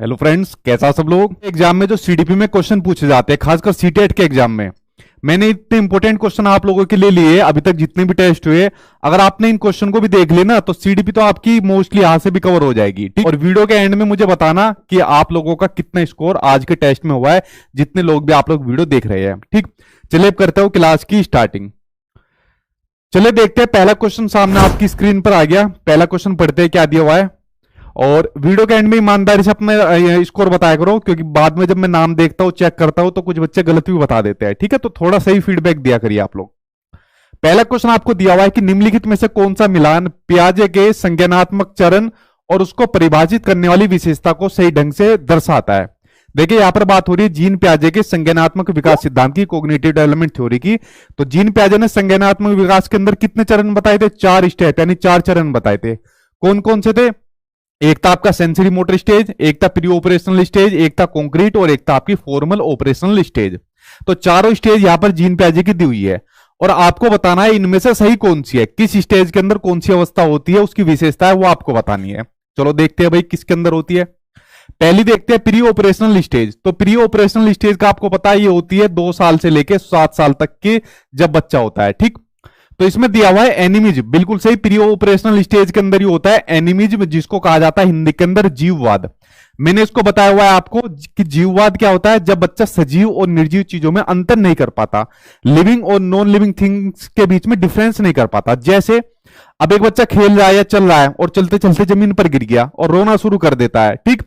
Hello friends, कैसा सब लोग। एग्जाम में जो सीडीपी में क्वेश्चन पूछे जाते हैं, खासकर सीटेट के एग्जाम में, मैंने इतने इंपॉर्टेंट क्वेश्चन आप लोगों के लिए लिए अभी तक जितने भी टेस्ट हुए। अगर आपने इन क्वेश्चन को भी देख लेना तो सीडीपी तो आपकी मोस्टली यहां से भी कवर हो जाएगी, ठीक। और वीडियो के एंड में मुझे बताना कि आप लोगों का कितना स्कोर आज के टेस्ट में हुआ है, जितने लोग भी आप लोग वीडियो देख रहे हैं, ठीक। चलिए अब करते हो क्लास की स्टार्टिंग। चलिए देखते हैं, पहला क्वेश्चन सामने आपकी स्क्रीन पर आ गया। पहला क्वेश्चन पढ़ते हैं क्या दिया हुआ है, और वीडियो के एंड में ईमानदारी से अपने स्कोर बताया करो, क्योंकि बाद में जब मैं नाम देखता हूं, चेक करता हूं, तो कुछ बच्चे गलत भी बता देते हैं, ठीक है। तो थोड़ा सही फीडबैक दिया करिए आप लोग। पहला क्वेश्चन आपको दिया हुआ है कि निम्नलिखित में से कौन सा मिलान पियाजे के संज्ञानात्मक चरण और उसको परिभाषित करने वाली विशेषता को सही ढंग से दर्शाता है। देखिए यहां पर बात हो रही है जीन पियाजे के संज्ञानात्मक विकास सिद्धांत की, कोग्निटिव डेवलपमेंट थ्योरी की। तो जीन पियाजे ने संज्ञानात्मक विकास के अंदर कितने चरण बताए थे? 4 स्टेप, यानी 4 चरण बताए थे। कौन कौन से थे? एक था आपका सेंसरी मोटर स्टेज, एक था प्री ऑपरेशनल स्टेज, एक था कॉन्क्रीट, और एक था आपकी फॉर्मल ऑपरेशनल स्टेज। तो चारों स्टेज यहां पर जीन पियाजे की दी हुई है, और आपको बताना है इनमें से सही कौन सी है, किस स्टेज के अंदर कौन सी अवस्था होती है, उसकी विशेषता है वो आपको बतानी है। चलो देखते हैं भाई किसके अंदर होती है। पहली देखते हैं प्री ऑपरेशनल स्टेज। तो प्री ऑपरेशनल स्टेज का आपको पता है ये होती है 2 साल से लेकर 7 साल तक के जब बच्चा होता है, ठीक। तो इसमें दिया हुआ है एनिमिज, बिल्कुल सही। प्री ऑपरेशनल स्टेज के अंदर ही होता है एनिमिज, जिसको कहा जाता है हिंदी के अंदर जीववाद। मैंने इसको बताया हुआ है आपको कि जीववाद क्या होता है, जब बच्चा सजीव और निर्जीव चीजों में अंतर नहीं कर पाता, लिविंग और नॉन लिविंग थिंग्स के बीच में डिफरेंस नहीं कर पाता। जैसे अब एक बच्चा खेल रहा है या चल रहा है और चलते चलते जमीन पर गिर गया और रोना शुरू कर देता है, ठीक।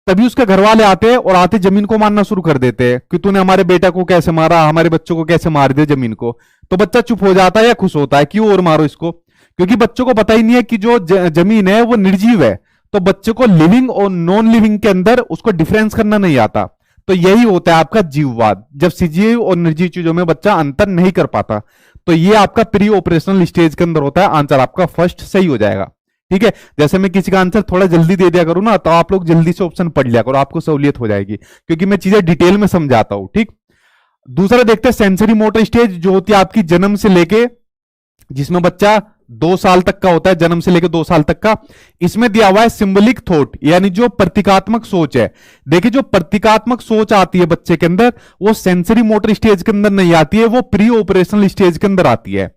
तभी उसके घर वाले आते हैं और आते जमीन को मारना शुरू कर देते हैं कि तूने हमारे बेटा को कैसे मारा, हमारे बच्चों को कैसे मार दिया जमीन को। तो बच्चा चुप हो जाता है या खुश होता है, क्यों और मारो इसको? क्योंकि बच्चों को पता ही नहीं है कि जो जमीन है वो निर्जीव है। तो बच्चे को लिविंग और नॉन लिविंग के अंदर उसको डिफरेंस करना नहीं आता। तो यही होता है आपका जीववाद, जब सजीव और निर्जीव चीजों में बच्चा अंतर नहीं कर पाता। तो ये आपका प्री ऑपरेशनल स्टेज के अंदर होता है। आंसर आपका फर्स्ट सही हो जाएगा, ठीक है। जैसे मैं किसी का आंसर थोड़ा जल्दी दे दिया करूं ना, तो आप लोग जल्दी से ऑप्शन पढ़ लिया करो, आपको सहूलियत हो जाएगी, क्योंकि मैं चीजें डिटेल में समझाता हूं, ठीक। दूसरा देखते हैं सेंसरी मोटर स्टेज, जो होती है आपकी जन्म से लेके, जिसमें बच्चा 2 साल तक का होता है, जन्म से लेकर 2 साल तक का। इसमें दिया हुआ है सिंबलिक थॉट, यानी जो प्रतीकात्मक सोच है। देखिए जो प्रतीकात्मक सोच आती है बच्चे के अंदर, वो सेंसरी मोटर स्टेज के अंदर नहीं आती है, वो प्री ऑपरेशनल स्टेज के अंदर आती है।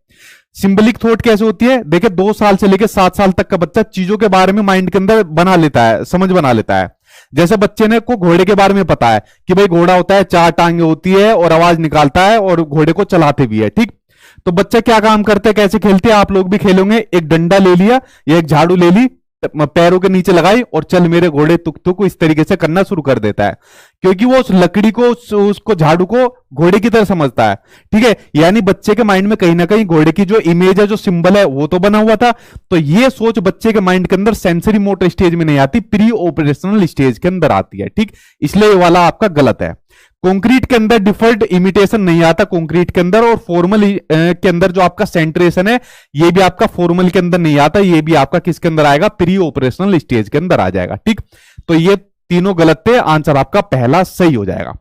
सिंबलिक थॉट कैसे होती है? देखिए 2 साल से लेकर 7 साल तक का बच्चा चीजों के बारे में माइंड के अंदर बना लेता है, समझ बना लेता है। जैसे बच्चे ने को घोड़े के बारे में पता है कि भाई घोड़ा होता है, 4 टांगे होती है और आवाज निकालता है और घोड़े को चलाते भी है, ठीक। तो बच्चा क्या काम करते हैं, कैसे खेलते हैं, आप लोग भी खेलोगे। एक डंडा ले लिया या एक झाड़ू ले ली, पैरों के नीचे लगाई और चल मेरे घोड़े तुक तुक, इस तरीके से करना शुरू कर देता है, क्योंकि वो उस लकड़ी को, उसको झाड़ू को घोड़े की तरह समझता है, ठीक है। यानी बच्चे के माइंड में कहीं ना कहीं घोड़े की जो इमेज है, जो सिंबल है, वो तो बना हुआ था। तो ये सोच बच्चे के माइंड के अंदर सेंसरी मोटर स्टेज में नहीं आती, प्री ऑपरेशनल स्टेज के अंदर आती है, ठीक। इसलिए ये वाला आपका गलत है। कंक्रीट के अंदर डिफर्ड इमिटेशन नहीं आता कंक्रीट के अंदर, और फॉर्मल के अंदर जो आपका सेंट्रेशन है, ये भी आपका फॉर्मल के अंदर नहीं आता, ये भी आपका किसके अंदर आएगा? प्री ऑपरेशनल स्टेज के अंदर आ जाएगा, ठीक। तो ये तीनों गलत थे, आंसर आपका पहला सही हो जाएगा।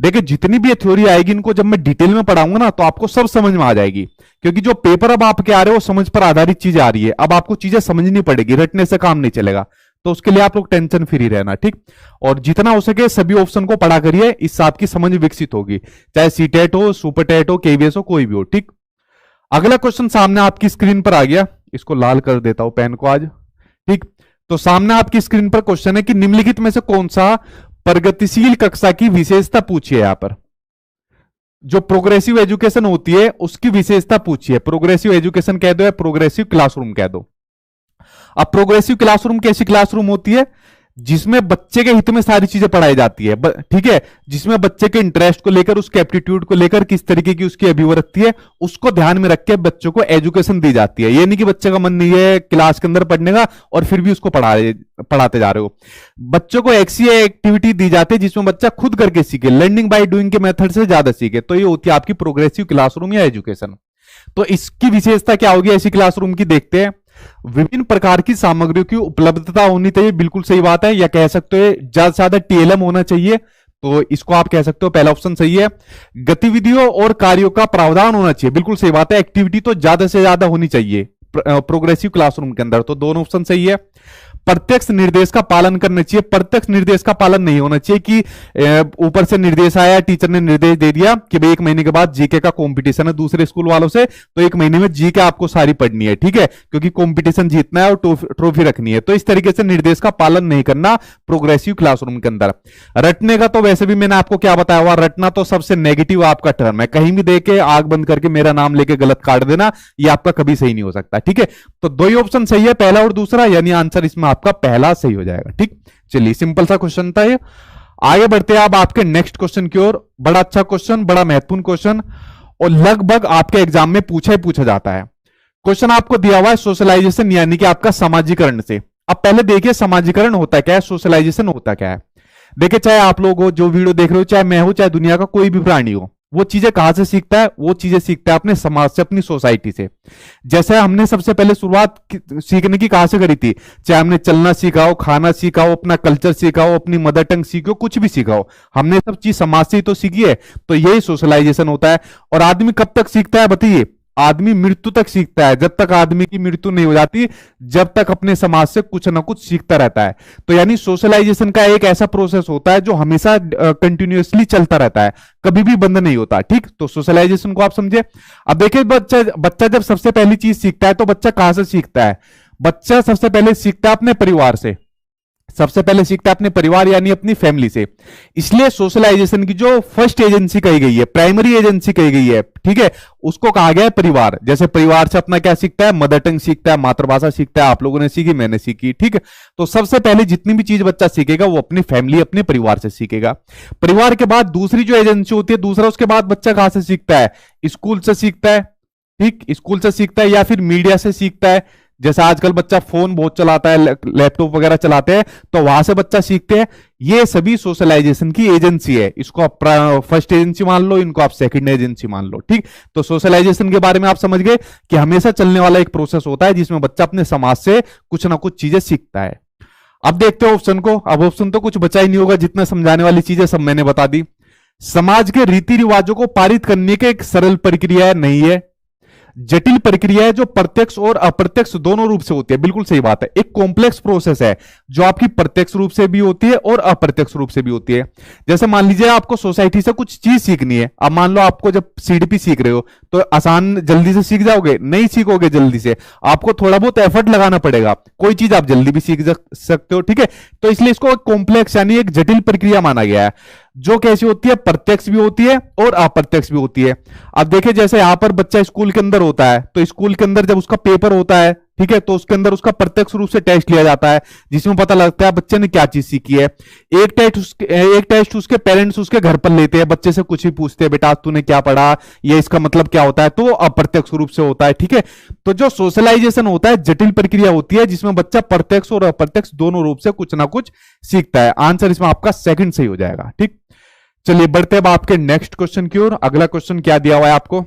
देखिए जितनी भी थ्योरी आएगी, इनको जब मैं डिटेल में पढ़ाऊंगा ना, तो आपको सब समझ में आ जाएगी, क्योंकि जो पेपर अब आपके आ रहे हो समझ पर आधारित चीजें आ रही है। अब आपको चीजें समझनी पड़ेगी, रटने से काम नहीं चलेगा। तो उसके लिए आप लोग टेंशन फ्री रहना, ठीक। और जितना हो सके सभी ऑप्शन को पढ़ा करिए, इससे आपकी समझ विकसित होगी, चाहे सीटेट हो, सुपर टेट हो, केवीएस हो, कोई भी हो, ठीक। अगला क्वेश्चन सामने आपकी स्क्रीन पर आ गया, इसको लाल कर देता हूं पेन को आज, ठीक। तो सामने आपकी स्क्रीन पर क्वेश्चन है कि निम्नलिखित में से कौन सा प्रगतिशील कक्षा की विशेषता पूछिए। यहां पर जो प्रोग्रेसिव एजुकेशन होती है उसकी विशेषता पूछिए। प्रोग्रेसिव एजुकेशन कह दो या प्रोग्रेसिव क्लासरूम कह दो। अब प्रोग्रेसिव क्लासरूम कैसी क्लासरूम होती है? जिसमें बच्चे के हित में सारी चीजें पढ़ाई जाती है, ठीक है। जिसमें बच्चे के इंटरेस्ट को लेकर, उसके एप्टीट्यूड को लेकर, किस तरीके की उसकी अभिवृत्ति है, उसको ध्यान में रख के बच्चों को एजुकेशन दी जाती है। ये नहीं कि बच्चे का मन नहीं है क्लास के अंदर पढ़ने का और फिर भी उसको पढ़ाते जा रहे हो। बच्चों को ऐसी एक्टिविटी दी जाती है जिसमें बच्चा खुद करके सीखे, लर्निंग बाय डूइंग के मेथड से ज्यादा सीखे। तो ये होती है आपकी प्रोग्रेसिव क्लासरूम या एजुकेशन। तो इसकी विशेषता क्या होगी ऐसी क्लासरूम की? देखते हैं। विभिन्न प्रकार की सामग्रियों की उपलब्धता होनी चाहिए, बिल्कुल सही बात है। या कह सकते हो ज्यादा से ज्यादा टीएलएम होना चाहिए, तो इसको आप कह सकते हो, पहला ऑप्शन सही है। गतिविधियों और कार्यों का प्रावधान होना चाहिए, बिल्कुल सही बात है। एक्टिविटी तो ज्यादा से ज्यादा होनी चाहिए प्रोग्रेसिव क्लासरूम के अंदर, तो दोनों ऑप्शन सही है। प्रत्यक्ष निर्देश का पालन करना चाहिए, प्रत्यक्ष निर्देश का पालन नहीं होना चाहिए कि ऊपर से निर्देश आया, टीचर ने निर्देश दे दिया कि भाई 1 महीने के बाद जीके का कंपटीशन है दूसरे स्कूल वालों से, तो 1 महीने में जीके आपको सारी पढ़नी है, ठीक है, क्योंकि कंपटीशन जीतना है और ट्रॉफी रखनी है। तो इस तरीके से निर्देश का पालन नहीं करना प्रोग्रेसिव क्लासरूम के अंदर। रटने का तो वैसे भी मैंने आपको क्या बताया हुआ, रटना तो सबसे नेगेटिव आपका टर्म है, कहीं भी देके आग बंद करके मेरा नाम लेके गलत काट देना, ये आपका कभी सही नहीं हो सकता, ठीक है। तो दो ही ऑप्शन सही है, पहला और दूसरा, यानी आंसर इसमें आपका पहला सही हो जाएगा, ठीक। चलिए सिंपल सा क्वेश्चन था ये। आगे बढ़ते हैं अब आपके नेक्स्ट क्वेश्चन की ओर। बड़ा अच्छा क्वेश्चन, बड़ा महत्वपूर्ण क्वेश्चन, और लगभग आपके एग्जाम में पूछा ही पूछा जाता है। क्वेश्चन आपको दिया हुआ है सोशलाइजेशन यानी कि आपका समाजीकरण से। अब पहले देखिए समाजीकरण होता क्या है, सोशलाइजेशन होता क्या है। देखिए चाहे आप लोग हो जो वीडियो देख रहे हो, चाहे मैं हूं, चाहे दुनिया का कोई भी प्राणी हो, वो चीजें कहां से सीखता है, वो चीजें सीखता है अपने समाज से, अपनी सोसाइटी से। जैसे हमने सबसे पहले शुरुआत सीखने की कहां से करी थी, चाहे हमने चलना सीखा हो, खाना सीखा हो, अपना कल्चर सीखा हो, अपनी मदर टंग सीखी हो, कुछ भी सीखा हो, हमने सब चीज समाज से ही तो सीखी है। तो यही सोशलाइजेशन होता है। और आदमी कब तक सीखता है बताइए, आदमी मृत्यु तक सीखता है। जब तक आदमी की मृत्यु नहीं हो जाती, जब तक अपने समाज से कुछ ना कुछ सीखता रहता है। तो यानी सोशलाइजेशन का एक ऐसा प्रोसेस होता है जो हमेशा कंटिन्यूअसली चलता रहता है, कभी भी बंद नहीं होता, ठीक। तो सोशलाइजेशन को आप समझे। अब देखिए बच्चा जब सबसे पहली चीज सीखता है तो बच्चा कहां से सीखता है, बच्चा सबसे पहले सीखता है अपने परिवार से, सबसे पहले सीखता है अपने परिवार यानी अपनी फैमिली से। इसलिए सोशलाइजेशन की जो फर्स्ट एजेंसी कही गई है, प्राइमरी एजेंसी कही गई है, ठीक है, उसको कहा गया है परिवार। जैसे परिवार से अपना क्या सीखता है, मदर टंग सीखता है, मातृभाषा सीखता है, आप लोगों ने सीखी, मैंने सीखी, ठीक है। तो सबसे पहले जितनी भी चीज बच्चा सीखेगा वो अपनी फैमिली, अपने परिवार से सीखेगा। परिवार के बाद दूसरी जो एजेंसी होती है, दूसरा उसके बाद बच्चा कहां से सीखता है, स्कूल से सीखता है, ठीक, स्कूल से सीखता है, या फिर मीडिया से सीखता है। जैसे आजकल बच्चा फोन बहुत चलाता है, लैपटॉप वगैरह चलाते हैं, तो वहां से बच्चा सीखते हैं। ये सभी सोशलाइजेशन की एजेंसी है। इसको आप फर्स्ट एजेंसी मान लो, इनको आप सेकंड एजेंसी मान लो, ठीक। तो सोशलाइजेशन के बारे में आप समझ गए कि हमेशा चलने वाला एक प्रोसेस होता है जिसमें बच्चा अपने समाज से कुछ ना कुछ चीजें सीखता है। अब देखते हो ऑप्शन को। अब ऑप्शन तो कुछ बचा ही नहीं होगा, जितना समझाने वाली चीजें सब मैंने बता दी। समाज के रीति रिवाजों को पारित करने की एक सरल प्रक्रिया नहीं है, जटिल प्रक्रिया है जो प्रत्यक्ष और अप्रत्यक्ष दोनों रूप से होती है। बिल्कुल सही बात है, एक कॉम्प्लेक्स प्रोसेस है जो आपकी प्रत्यक्ष रूप से भी होती है और अप्रत्यक्ष रूप से भी होती है। जैसे मान लीजिए आपको सोसाइटी से कुछ चीज सीखनी है। अब मान लो आपको जब सीडीपी सीख रहे हो तो आसान जल्दी से सीख जाओगे, नहीं सीखोगे जल्दी से, आपको थोड़ा बहुत एफर्ट लगाना पड़ेगा। कोई चीज आप जल्दी भी सीख सकते हो, ठीक है। तो इसलिए इसको कॉम्प्लेक्स यानी एक जटिल प्रक्रिया माना गया है, जो कैसी होती है, प्रत्यक्ष भी होती है और अप्रत्यक्ष भी होती है। अब देखिए जैसे यहां पर बच्चा स्कूल के अंदर होता है, तो स्कूल के अंदर जब उसका पेपर होता है, ठीक है, तो उसके अंदर उसका प्रत्यक्ष रूप से टेस्ट लिया जाता है जिसमें पता लगता है बच्चे ने क्या चीज सीखी है। एक टेस्ट उसके पेरेंट्स उसके घर पर लेते हैं, बच्चे से कुछ भी पूछते हैं, बेटा तूने क्या पढ़ा, ये इसका मतलब क्या होता है, तो अप्रत्यक्ष रूप से होता है, ठीक है। तो जो सोशलाइजेशन होता है जटिल प्रक्रिया होती है जिसमें बच्चा प्रत्यक्ष और अप्रत्यक्ष दोनों रूप से कुछ ना कुछ सीखता है। आंसर इसमें आपका सेकंड सही हो जाएगा, ठीक। चलिए बढ़ते हैं आपके नेक्स्ट क्वेश्चन की ओर। अगला क्वेश्चन क्या दिया हुआ है आपको,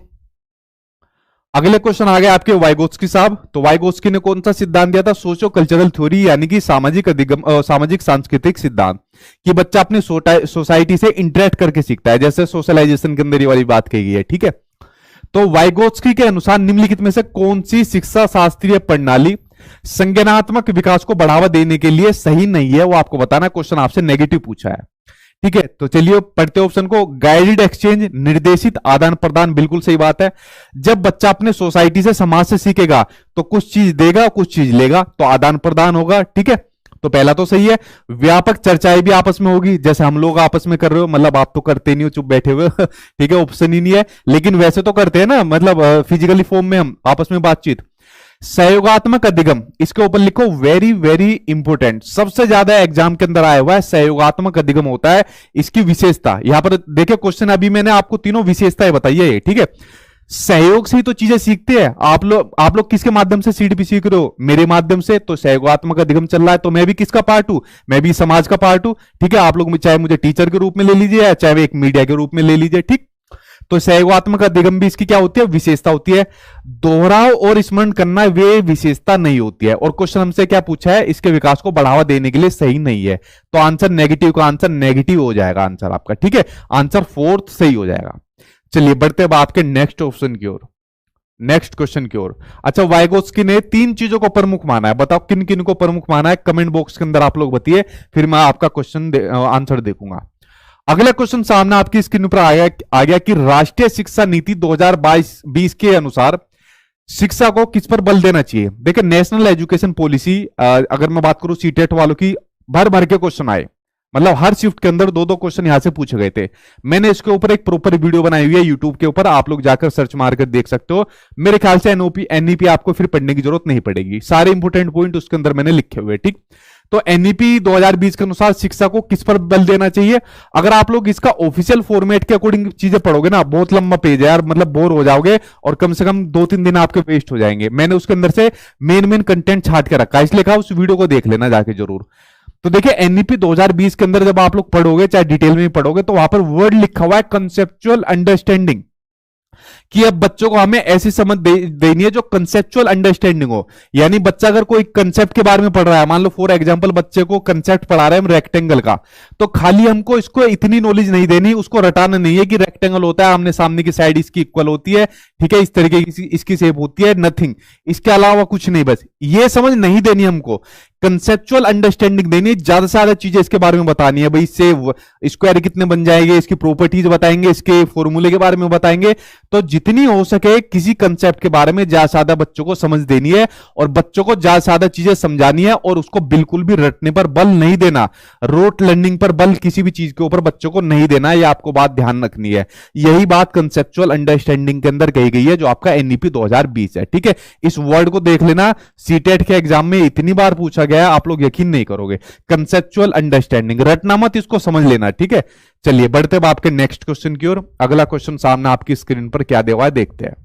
अगले क्वेश्चन आ गए आपके वाइगोत्स्की साहब। तो वाइगोत्स्की ने कौन सा सिद्धांत दिया था, सोशियो कल्चरल थ्योरी यानी कि सामाजिक अधिगम, सामाजिक सांस्कृतिक सिद्धांत, कि बच्चा अपनी सोसाइटी से इंटरेक्ट करके सीखता है, जैसे सोशलाइजेशन के अंदर ये वाली बात कही गई है, ठीक है। तो वाइगोत्स्की के अनुसार निम्नलिखित में से कौन सी शिक्षा शास्त्रीय प्रणाली संज्ञानात्मक विकास को बढ़ावा देने के लिए सही नहीं है, वो आपको बताना। क्वेश्चन आपसे नेगेटिव पूछा है, ठीक है। तो चलिए पढ़ते ऑप्शन को। गाइडेड एक्सचेंज, निर्देशित आदान प्रदान, बिल्कुल सही बात है। जब बच्चा अपने सोसाइटी से, समाज से सीखेगा तो कुछ चीज देगा कुछ चीज लेगा, तो आदान प्रदान होगा, ठीक है। तो पहला तो सही है। व्यापक चर्चाएं भी आपस में होगी, जैसे हम लोग आपस में कर रहे हो, मतलब आप तो करते नहीं हो, चुप बैठे हुए ठीक है, ऑप्शन ही नहीं है, लेकिन वैसे तो करते हैं ना, मतलब फिजिकली फॉर्म में हम आपस में बातचीत। सहयोगात्मक अधिगम, इसके ऊपर लिखो, वेरी वेरी इंपोर्टेंट, सबसे ज्यादा एग्जाम के अंदर आया हुआ है। सहयोगात्मक अधिगम होता है, इसकी विशेषता यहां पर देखिए, क्वेश्चन अभी मैंने आपको तीनों विशेषताएं बताई है, ठीक है। सहयोग से ही तो चीजें सीखते हैं। आप लोग किसके माध्यम से सीडीपी सीख रहे हो, मेरे माध्यम से। तो सहयोगात्मक अधिगम चल रहा है, तो मैं भी किसका पार्ट हूं, मैं भी समाज का पार्ट हूं, ठीक है। आप लोग चाहे मुझे टीचर के रूप में ले लीजिए, चाहे एक मीडिया के रूप में ले लीजिए, ठीक। तो सहयोगात्मक अधिगम भी इसकी क्या होती है, विशेषता होती है। दोहराव और स्मरण करना वे विशेषता नहीं होती है। और क्वेश्चन हमसे क्या पूछा है, इसके विकास को बढ़ावा देने के लिए सही नहीं है। तो आंसर नेगेटिव का आंसर नेगेटिव हो जाएगा आंसर आपका, ठीक है। आंसर फोर्थ सही हो जाएगा। चलिए बढ़ते हैं आपके नेक्स्ट ऑप्शन की ओर। नेक्स्ट क्वेश्चन की ओर। अच्छा, वाइगोत्स्की ने 3 चीजों को प्रमुख माना है, बताओ किन किन को प्रमुख माना है, कमेंट बॉक्स के अंदर आप लोग बताइए, फिर मैं आपका क्वेश्चन आंसर देखूंगा। अगला क्वेश्चन सामने आपकी स्क्रीन पर आ गया कि राष्ट्रीय शिक्षा नीति 2022-20 के अनुसार शिक्षा को किस पर बल देना चाहिए। देखिए, नेशनल एजुकेशन पॉलिसी, अगर मैं बात करूं सीटेट वालों की, भर भर के क्वेश्चन आए, मतलब हर शिफ्ट के अंदर 2-2 क्वेश्चन यहां से पूछे गए थे। मैंने इसके ऊपर एक प्रॉपर वीडियो बनाई हुई है यूट्यूब के ऊपर, आप लोग जाकर सर्च मारकर देख सकते हो। मेरे ख्याल से एनईपी आपको फिर पढ़ने की जरूरत नहीं पड़ेगी, सारे इंपोर्टेंट पॉइंट उसके अंदर मैंने लिखे हुए। ठीक, तो एनईपी 2020 के अनुसार शिक्षा को किस पर बल देना चाहिए। अगर आप लोग इसका ऑफिशियल फॉर्मेट के अकॉर्डिंग चीजें पढ़ोगे ना, बहुत लंबा पेज है यार, मतलब बोर हो जाओगे और कम से कम 2-3 दिन आपके वेस्ट हो जाएंगे। मैंने उसके अंदर से मेन कंटेंट छाट के रखा है, इसलिए कहा उस वीडियो को देख लेना जाके जरूर। तो देखिए, एनईपी 2020 के अंदर जब आप लोग पढ़ोगे, चाहे डिटेल में पढ़ोगे, तो वहां पर वर्ड लिखा हुआ है कंसेप्चुअल अंडरस्टैंडिंग, कि अब बच्चों को हमें ऐसी समझ देनी है जो कंसेप्चुअल अंडरस्टैंडिंग हो। यानी बच्चा अगर कोई कंसेप्ट के बारे में पढ़ रहा है, मान लो फॉर एग्जांपल बच्चे को कंसेप्ट पढ़ा रहे हैं हम रेक्टेंगल का, तो खाली हमको इसको इतनी नॉलेज नहीं देनी, उसको रटाना नहीं है कि रेक्टेंगल होता है, आमने सामने की साइड इसकी इक्वल होती है, ठीक है, इस तरीके की इसकी शेप होती है, नथिंग, इसके अलावा कुछ नहीं, बस ये समझ नहीं देनी हमको, कंसेप्चुअल अंडरस्टैंडिंग देनी है। ज्यादा से ज्यादा चीजें इसके बारे में बतानी है, भाई इससे स्क्वायर कितने बन जाएंगे, इसकी प्रॉपर्टीज बताएंगे, इसके फॉर्मूले के बारे में बताएंगे। तो जितनी हो सके किसी कंसेप्ट के बारे में ज्यादा से ज्यादा बच्चों को समझ देनी है, और बच्चों को ज्यादा से ज्यादा चीजें समझानी है, और उसको बिल्कुल भी रटने पर बल नहीं देना, रोट लर्निंग पर बल किसी भी चीज के ऊपर बच्चों को नहीं देना, ये आपको बात ध्यान रखनी है। यही बात कंसेप्चुअल अंडरस्टैंडिंग के अंदर कही गई है, जो आपका एनईपी 2020 है। ठीक है, इस वर्ड को देख लेना, सीटेट के एग्जाम में इतनी बार पूछा गया, आप लोग यकीन नहीं करोगे। कंसेप्चुअल अंडरस्टैंडिंग, रटना मत, इसको समझ लेना। ठीक है, चलिए बढ़ते हैं आपके नेक्स्ट क्वेश्चन की ओर। अगला क्वेश्चन सामने आपकी स्क्रीन पर क्या दिया हुआ है, देखते हैं।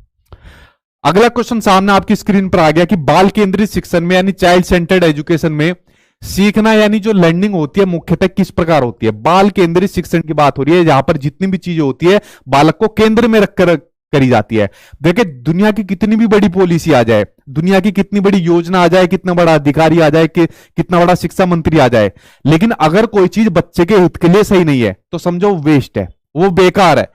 अगला क्वेश्चन सामने आपकी स्क्रीन पर आ गया कि बाल केंद्रित शिक्षण में यानी चाइल्ड सेंटर्ड एजुकेशन में सीखना यानी जो लर्निंग होती है मुख्यतः किस प्रकार होती है। बाल केंद्रित शिक्षण की बात हो रही है, जहां पर जितनी भी चीजें होती है बालक को केंद्र में रखकर करी जाती है। देखिए, दुनिया की कितनी भी बड़ी पॉलिसी आ जाए, दुनिया की कितनी बड़ी योजना आ जाए, कितना बड़ा अधिकारी आ जाए, कि कितना बड़ा शिक्षा मंत्री आ जाए, लेकिन अगर कोई चीज बच्चे के हित के लिए सही नहीं है तो समझो वेस्ट है, वो बेकार है।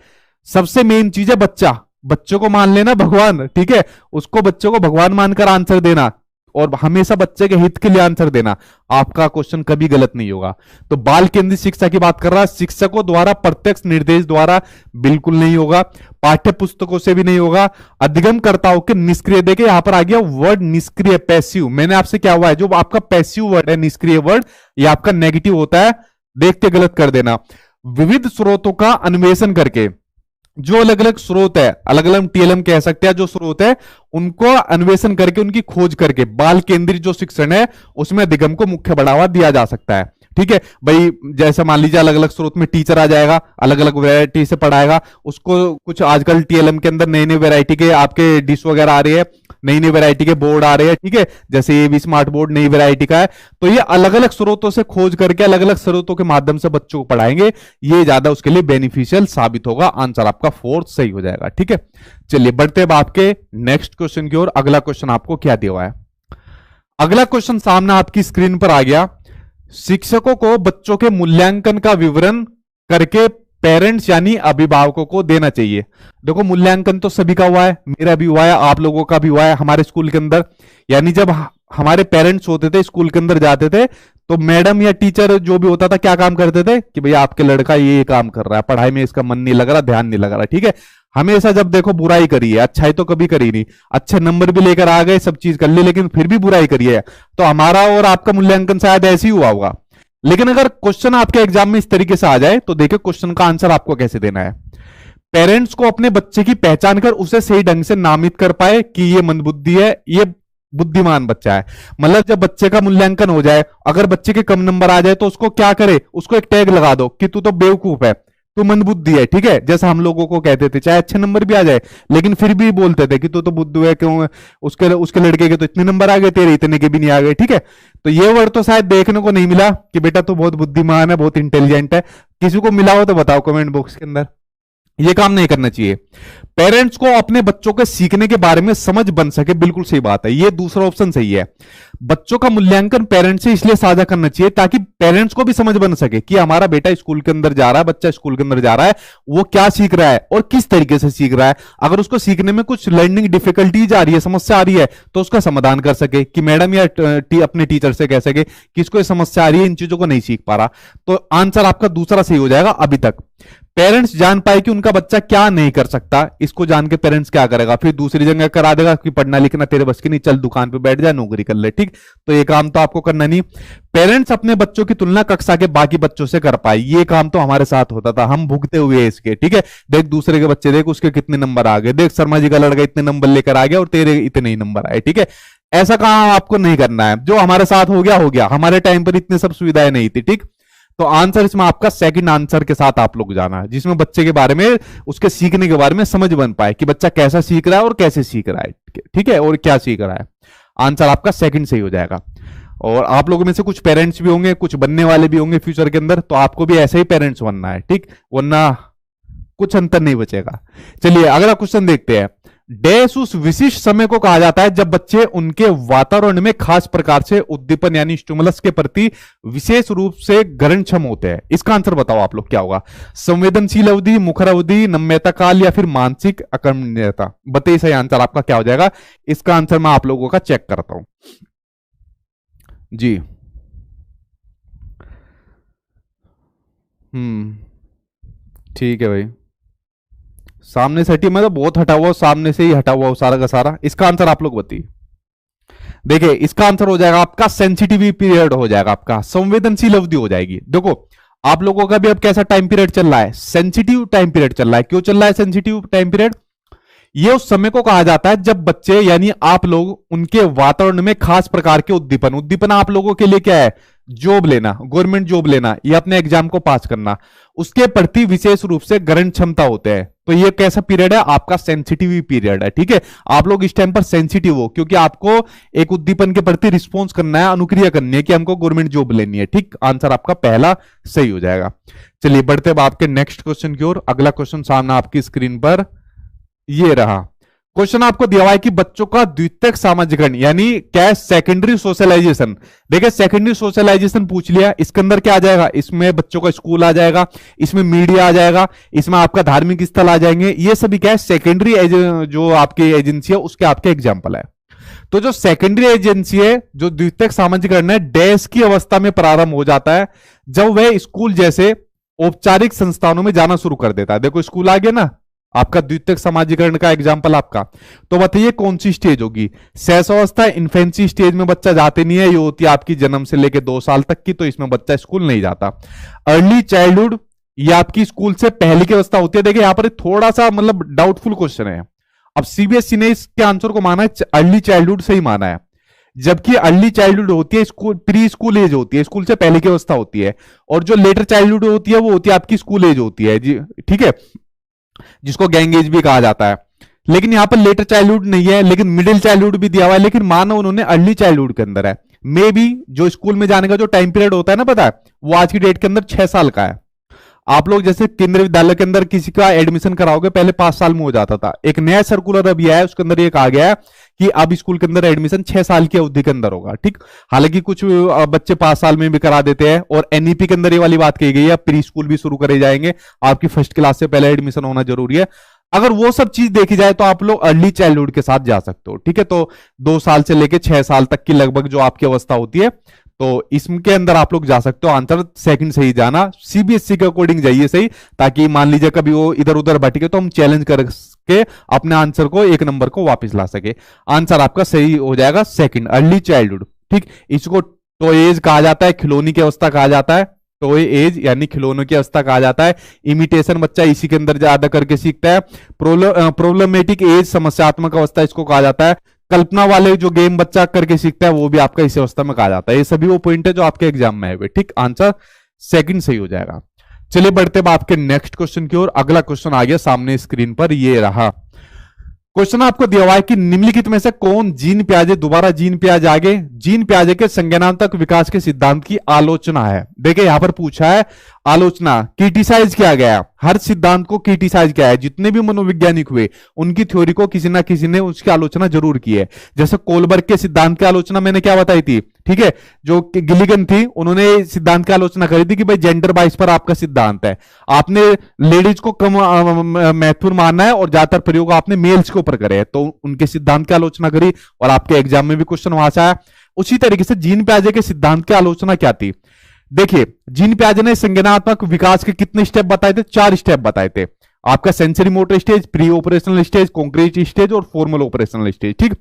सबसे मेन चीज है बच्चा, बच्चों को मान लेना भगवान, ठीक है, उसको बच्चों को भगवान मानकर आंसर देना, और हमेशा बच्चे के हित के लिए आंसर देना, आपका क्वेश्चन कभी गलत नहीं होगा। तो बाल केंद्रित शिक्षा की बात कर रहा है, शिक्षकों द्वारा प्रत्यक्ष निर्देश द्वारा बिल्कुल नहीं होगा, पाठ्य पुस्तकों से भी नहीं होगा, अधिगमकर्ताओं के निष्क्रिय। देखिए यहां पर आ गया वर्ड निष्क्रिय, पैसिव। मैंने आपसे क्या हुआ है, जो आपका पैसिव वर्ड है, निष्क्रिय वर्ड, ये आपका नेगेटिव होता है, देख के गलत कर देना। विविध स्रोतों का अन्वेषण करके, जो अलग अलग स्रोत है, अलग अलग टीएलएम कह सकते हैं, जो स्रोत है उनको अन्वेषण करके, उनकी खोज करके बाल केंद्रित जो शिक्षण है उसमें अधिगम को मुख्य बढ़ावा दिया जा सकता है। ठीक है भाई, जैसे मान लीजिए अलग अलग स्रोत में टीचर आ जाएगा, अलग अलग वैरायटी से पढ़ाएगा उसको, कुछ आजकल टीएलएम के अंदर नई नई वैरायटी के आपके डिश वगैरह आ रही है, नई नई वैरायटी के बोर्ड आ रहे हैं, ठीक है, जैसे ये भी स्मार्ट बोर्ड नई वैरायटी का है। तो ये अलग अलग स्रोतों से खोज करके अलग अलग स्रोतों के माध्यम से बच्चों को पढ़ाएंगे, ये ज्यादा उसके लिए बेनिफिशियल साबित होगा। आंसर आपका 4th सही हो जाएगा। ठीक है, चलिए बढ़ते हैं आपके नेक्स्ट क्वेश्चन की ओर। अगला क्वेश्चन आपको क्या दिया हुआ है, अगला क्वेश्चन सामने आपकी स्क्रीन पर आ गया, शिक्षकों को बच्चों के मूल्यांकन का विवरण करके पेरेंट्स यानी अभिभावकों को देना चाहिए। देखो, मूल्यांकन तो सभी का हुआ है, मेरा भी हुआ है, आप लोगों का भी हुआ है हमारे स्कूल के अंदर। यानी जब हमारे पेरेंट्स होते थे, स्कूल के अंदर जाते थे, तो मैडम या टीचर जो भी होता था क्या काम करते थे कि भैया आपके लड़का ये काम कर रहा है, पढ़ाई में इसका मन नहीं लग रहा, ध्यान नहीं लग रहा। ठीक है, हमेशा जब देखो बुराई करी है, अच्छाई तो कभी करी नहीं। अच्छे नंबर भी लेकर आ गए, सब चीज कर ली, लेकिन फिर भी बुराई करी है। तो हमारा और आपका मूल्यांकन शायद ऐसे ही हुआ होगा। लेकिन अगर क्वेश्चन आपके एग्जाम में इस तरीके से आ जाए, तो देखिए क्वेश्चन का आंसर आपको कैसे देना है। पेरेंट्स को अपने बच्चे की पहचान कर उसे सही ढंग से नामित कर पाए कि ये मंदबुद्धि है, ये बुद्धिमान बच्चा है। मतलब जब बच्चे का मूल्यांकन हो जाए, अगर बच्चे के कम नंबर आ जाए तो उसको क्या करे, उसको एक टैग लगा दो कि तू तो बेवकूफ है, तू मंदबुद्धि है। ठीक है, जैसा हम लोगों को कहते थे, चाहे अच्छे नंबर भी आ जाए लेकिन फिर भी बोलते थे कि तू तो बुद्धू है, क्यों उसके लड़के के तो इतने नंबर आ गए, तेरे इतने के भी नहीं आ गए। ठीक है, तो ये वर्ड तो शायद देखने को नहीं मिला कि बेटा तू बहुत बुद्धिमान है, बहुत इंटेलिजेंट है। किसी को मिला हो तो बताओ कमेंट बॉक्स के अंदर। ये काम नहीं करना चाहिए। पेरेंट्स को अपने बच्चों के सीखने के बारे में समझ बन सके, बिल्कुल सही बात है, ये दूसरा ऑप्शन सही है। बच्चों का मूल्यांकन पेरेंट्स से इसलिए साझा करना चाहिए ताकि पेरेंट्स को भी समझ बन सके कि हमारा बेटा स्कूल के अंदर जा रहा है, बच्चा स्कूल के अंदर जा रहा है, वो क्या सीख रहा है और किस तरीके से सीख रहा है। अगर उसको सीखने में कुछ लर्निंग डिफिकल्टीज आ रही है, समस्या आ रही है, तो उसका समाधान कर सके कि मैडम या अपने टीचर से कह सके कि इसको ये समस्या आ रही है, इन चीजों को नहीं सीख पा रहा। तो आंसर आपका दूसरा सही हो जाएगा। अभी तक पेरेंट्स जान पाए कि उनका बच्चा क्या नहीं कर सकता, इसको जान के पेरेंट्स क्या करेगा, फिर दूसरी जगह करा देगा कि पढ़ना लिखना तेरे बस की नहीं, चल दुकान पे बैठ जा, नौकरी कर ले। ठीक, तो ये काम तो आपको करना नहीं। पेरेंट्स अपने बच्चों की तुलना कक्षा के बाकी बच्चों से कर पाए, ये काम तो हमारे साथ होता था, हम भुगते हुए इसके। ठीक है, देख दूसरे के बच्चे, देख उसके कितने नंबर आ गए, देख शर्मा जी का लड़का इतने नंबर लेकर आ गया और तेरे इतने ही नंबर आए। ठीक है, ऐसा काम आपको नहीं करना है। जो हमारे साथ हो गया हो गया, हमारे टाइम पर इतनी सब सुविधाएं नहीं थी। ठीक, तो आंसर इसमें आपका सेकंड आंसर के साथ आप लोग जाना है, जिसमें बच्चे के बारे में, उसके सीखने के बारे में समझ बन पाए कि बच्चा कैसा सीख रहा है और कैसे सीख रहा है। ठीक है, और क्या सीख रहा है। आंसर आपका सेकंड सही हो जाएगा। और आप लोगों में से कुछ पेरेंट्स भी होंगे, कुछ बनने वाले भी होंगे फ्यूचर के अंदर, तो आपको भी ऐसे ही पेरेंट्स बनना है। ठीक, वरना कुछ अंतर नहीं बचेगा। चलिए अगला क्वेश्चन देखते हैं। डैश उस विशिष्ट समय को कहा जाता है जब बच्चे उनके वातावरण में खास प्रकार से उद्दीपन यानी स्टिमुलस के प्रति विशेष रूप से ग्रहणक्षम होते हैं। इसका आंसर बताओ आप लोग क्या होगा। संवेदनशील अवधि, मुखर अवधि, नम्यता काल या फिर मानसिक अकर्मण्यता। बताइए सही आंसर आपका क्या हो जाएगा। इसका आंसर मैं आप लोगों का चेक करता हूं जी। ठीक है भाई, सामने से हटी, मतलब बहुत हटा हुआ, सामने से ही हटा हुआ सारा का सारा। इसका आंसर आप लोग बताइए। देखिए इसका आंसर हो जाएगा आपका सेंसिटिव पीरियड हो जाएगा, आपका संवेदनशील अवधि हो जाएगी। देखो आप लोगों का भी अब कैसा टाइम पीरियड चल रहा है, सेंसिटिव टाइम पीरियड चल रहा है। क्यों चल रहा है सेंसिटिव टाइम पीरियड? ये उस समय को कहा जाता है जब बच्चे यानी आप लोग उनके वातावरण में खास प्रकार के उद्दीपन, उद्दीपन आप लोगों के लिए क्या है, जॉब लेना, गवर्नमेंट जॉब लेना या अपने एग्जाम को पास करना, उसके प्रति विशेष रूप से ग्रहण क्षमता होते हैं। तो ये कैसा पीरियड है आपका, सेंसिटिव पीरियड है। ठीक है, आप लोग इस टाइम पर सेंसिटिव हो क्योंकि आपको एक उद्दीपन के प्रति रिस्पॉन्स करना है, अनुक्रिया करनी है कि हमको गवर्नमेंट जॉब लेनी है। ठीक, आंसर आपका पहला सही हो जाएगा। चलिए बढ़ते अब आपके नेक्स्ट क्वेश्चन की ओर। अगला क्वेश्चन सामने आपकी स्क्रीन पर ये रहा। क्वेश्चन आपको दिया हुआ है कि बच्चों का द्वितीयक सामाजिकरण यानी क्या है, सेकेंडरी सोशलाइजेशन। देखिए सेकेंडरी सोशलाइजेशन पूछ लिया, इसके अंदर क्या आ जाएगा, इसमें बच्चों का स्कूल आ जाएगा, इसमें मीडिया आ जाएगा, इसमें आपका धार्मिक स्थल आ जाएंगे। ये सभी क्या है, सेकेंडरी जो आपकी एजेंसी है उसके आपके एग्जाम्पल है। तो जो सेकेंडरी एजेंसी है, जो द्वितीयक सामाजिकरण है, डैश की अवस्था में प्रारंभ हो जाता है जब वह स्कूल जैसे औपचारिक संस्थानों में जाना शुरू कर देता है। देखो स्कूल आ गया ना आपका, द्वितीयक समाजीकरण का एग्जाम्पल आपका। तो बताइए कौन सी स्टेज होगी। शैशवावस्था, इन्फेंसी स्टेज में बच्चा जाते नहीं है, ये होती है आपकी जन्म से लेकर 2 साल तक की, तो इसमें बच्चा स्कूल नहीं जाता। अर्ली चाइल्डहुड, ये आपकी स्कूल से पहले की अवस्था होती है। देखिए यहां पर थोड़ा सा मतलब डाउटफुल क्वेश्चन है। अब सीबीएसई ने इसके आंसर को माना है अर्ली चाइल्डहुड से ही माना है, जबकि अर्ली चाइल्डहुड होती है स्कूल, प्री स्कूल एज होती है, स्कूल से पहले की अवस्था होती है। और जो लेटर चाइल्डहुड होती है वो होती है आपकी स्कूल एज होती है जी। ठीक है, जिसको गैंग एज भी कहा जाता है। लेकिन यहां पर लेटर चाइल्डहुड नहीं है, लेकिन मिडिल चाइल्डहुड भी दिया हुआ है, लेकिन मानो उन्होंने अर्ली चाइल्डहुड के अंदर है। मे बी जो स्कूल में जाने का जो टाइम पीरियड होता है ना, पता है वो आज की डेट के अंदर 6 साल का है। आप लोग जैसे केंद्रीय विद्यालय के अंदर किसी का एडमिशन कराओगे पहले 5 साल में हो जाता था। एक नया सर्कुलर अभी आया है, उसके अंदर ये कहा गया है कि अब स्कूल के अंदर एडमिशन 6 साल की अवधि के अंदर होगा। ठीक, हालांकि कुछ बच्चे 5 साल में भी करा देते हैं। और एनईपी के अंदर ये वाली बात कही गई है, प्री स्कूल भी शुरू करे जाएंगे, आपकी फर्स्ट क्लास से पहले एडमिशन होना जरूरी है। अगर वो सब चीज देखी जाए तो आप लोग अर्ली चाइल्डहुड के साथ जा सकते हो। ठीक है, तो 2 साल से लेके 6 साल तक की लगभग जो आपकी अवस्था होती है, तो इसके अंदर आप लोग जा सकते हो। आंसर सेकंड सही जाना, सीबीएसई के अकॉर्डिंग जाइए सही, ताकि मान लीजिए कभी वो इधर उधर भटके तो हम चैलेंज करके अपने आंसर को 1 नंबर को वापस ला सके। आंसर आपका सही हो जाएगा सेकंड, अर्ली चाइल्डहुड। ठीक, इसको टॉयज कहा जाता है, खिलौनी की अवस्था कहा जाता है, टॉय एज यानी खिलौनों की अवस्था कहा जाता है। इमिटेशन बच्चा इसी के अंदर ज्यादा करके सीखता है। प्रॉब्लमेटिक एज, समस्यात्मक अवस्था इसको कहा जाता है। कल्पना वाले जो गेम बच्चा करके सीखता है वो भी आपका इसी अवस्था में कहा जाता है। ये सभी वो पॉइंट है जो आपके एग्जाम में है। ठीक, आंसर सेकंड सही हो जाएगा। चलिए बढ़ते हैं आपके नेक्स्ट क्वेश्चन की ओर। अगला क्वेश्चन आ गया सामने स्क्रीन पर, ये रहा। क्वेश्चन आपको दिया हुआ है कि निम्नलिखित में से कौन जीन पियाजे दोबारा जीन पियाजे आगे जीन पियाजे के संज्ञानात्मक विकास के सिद्धांत की आलोचना है। देखिए यहां पर पूछा है आलोचना, क्रिटिसाइज किया गया, हर सिद्धांत को क्रिटिसाइज किया है। जितने भी मनोवैज्ञानिक हुए उनकी थ्योरी को किसी ना किसी ने उसकी आलोचना जरूर की है। जैसे कोलबर्ग के सिद्धांत की आलोचना मैंने क्या बताई थी, ठीक है, जो गिलिगन थी उन्होंने सिद्धांत की आलोचना करी थी कि भाई जेंडर बाइस पर आपका सिद्धांत है, आपने लेडीज को कम महत्वपूर्ण मानना है और ज्यादातर प्रयोग आपने मेल्स के ऊपर करे, तो उनके सिद्धांत की आलोचना करी और आपके एग्जाम में भी क्वेश्चन वहां से आया। उसी तरीके से जीन पियाजे के सिद्धांत की आलोचना क्या थी, देखिए जीन पियाजे ने संज्ञानात्मक विकास के कितने स्टेप बताए थे, 4 स्टेप बताए थे। आपका sensory motor stage, pre operational stage, concrete stage और फॉर्मल ऑपरेशनल स्टेज। ठीक,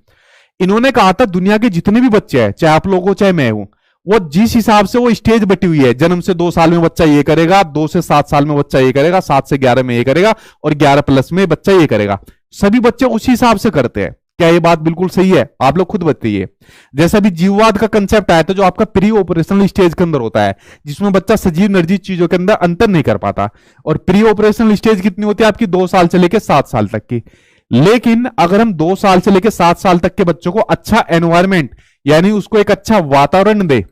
इन्होंने कहा था दुनिया के जितने भी बच्चे हैं, चाहे आप लोग हो चाहे मैं हूं, वो जिस हिसाब से वो स्टेज बटी हुई है, जन्म से 2 साल में बच्चा ये करेगा, 2 से 7 साल में बच्चा ये करेगा, 7 से 11 में ये करेगा और 11 प्लस में बच्चा ये करेगा, सभी बच्चे उसी हिसाब से करते हैं। क्या ये बात बिल्कुल सही है? आप लोग खुद बताइए। जैसा भी जीववाद का कंसेप्ट आया था जो आपका प्री ऑपरेशनल स्टेज के अंदर होता है, जिसमें बच्चा सजीव निर्जीव चीजों के अंदर अंतर नहीं कर पाता, और प्री ऑपरेशनल स्टेज कितनी होती है आपकी, 2 साल से लेकर 7 साल तक की। लेकिन अगर हम 2 साल से लेकर 7 साल तक के बच्चों को अच्छा एनवायरमेंट यानी उसको एक अच्छा वातावरण दे,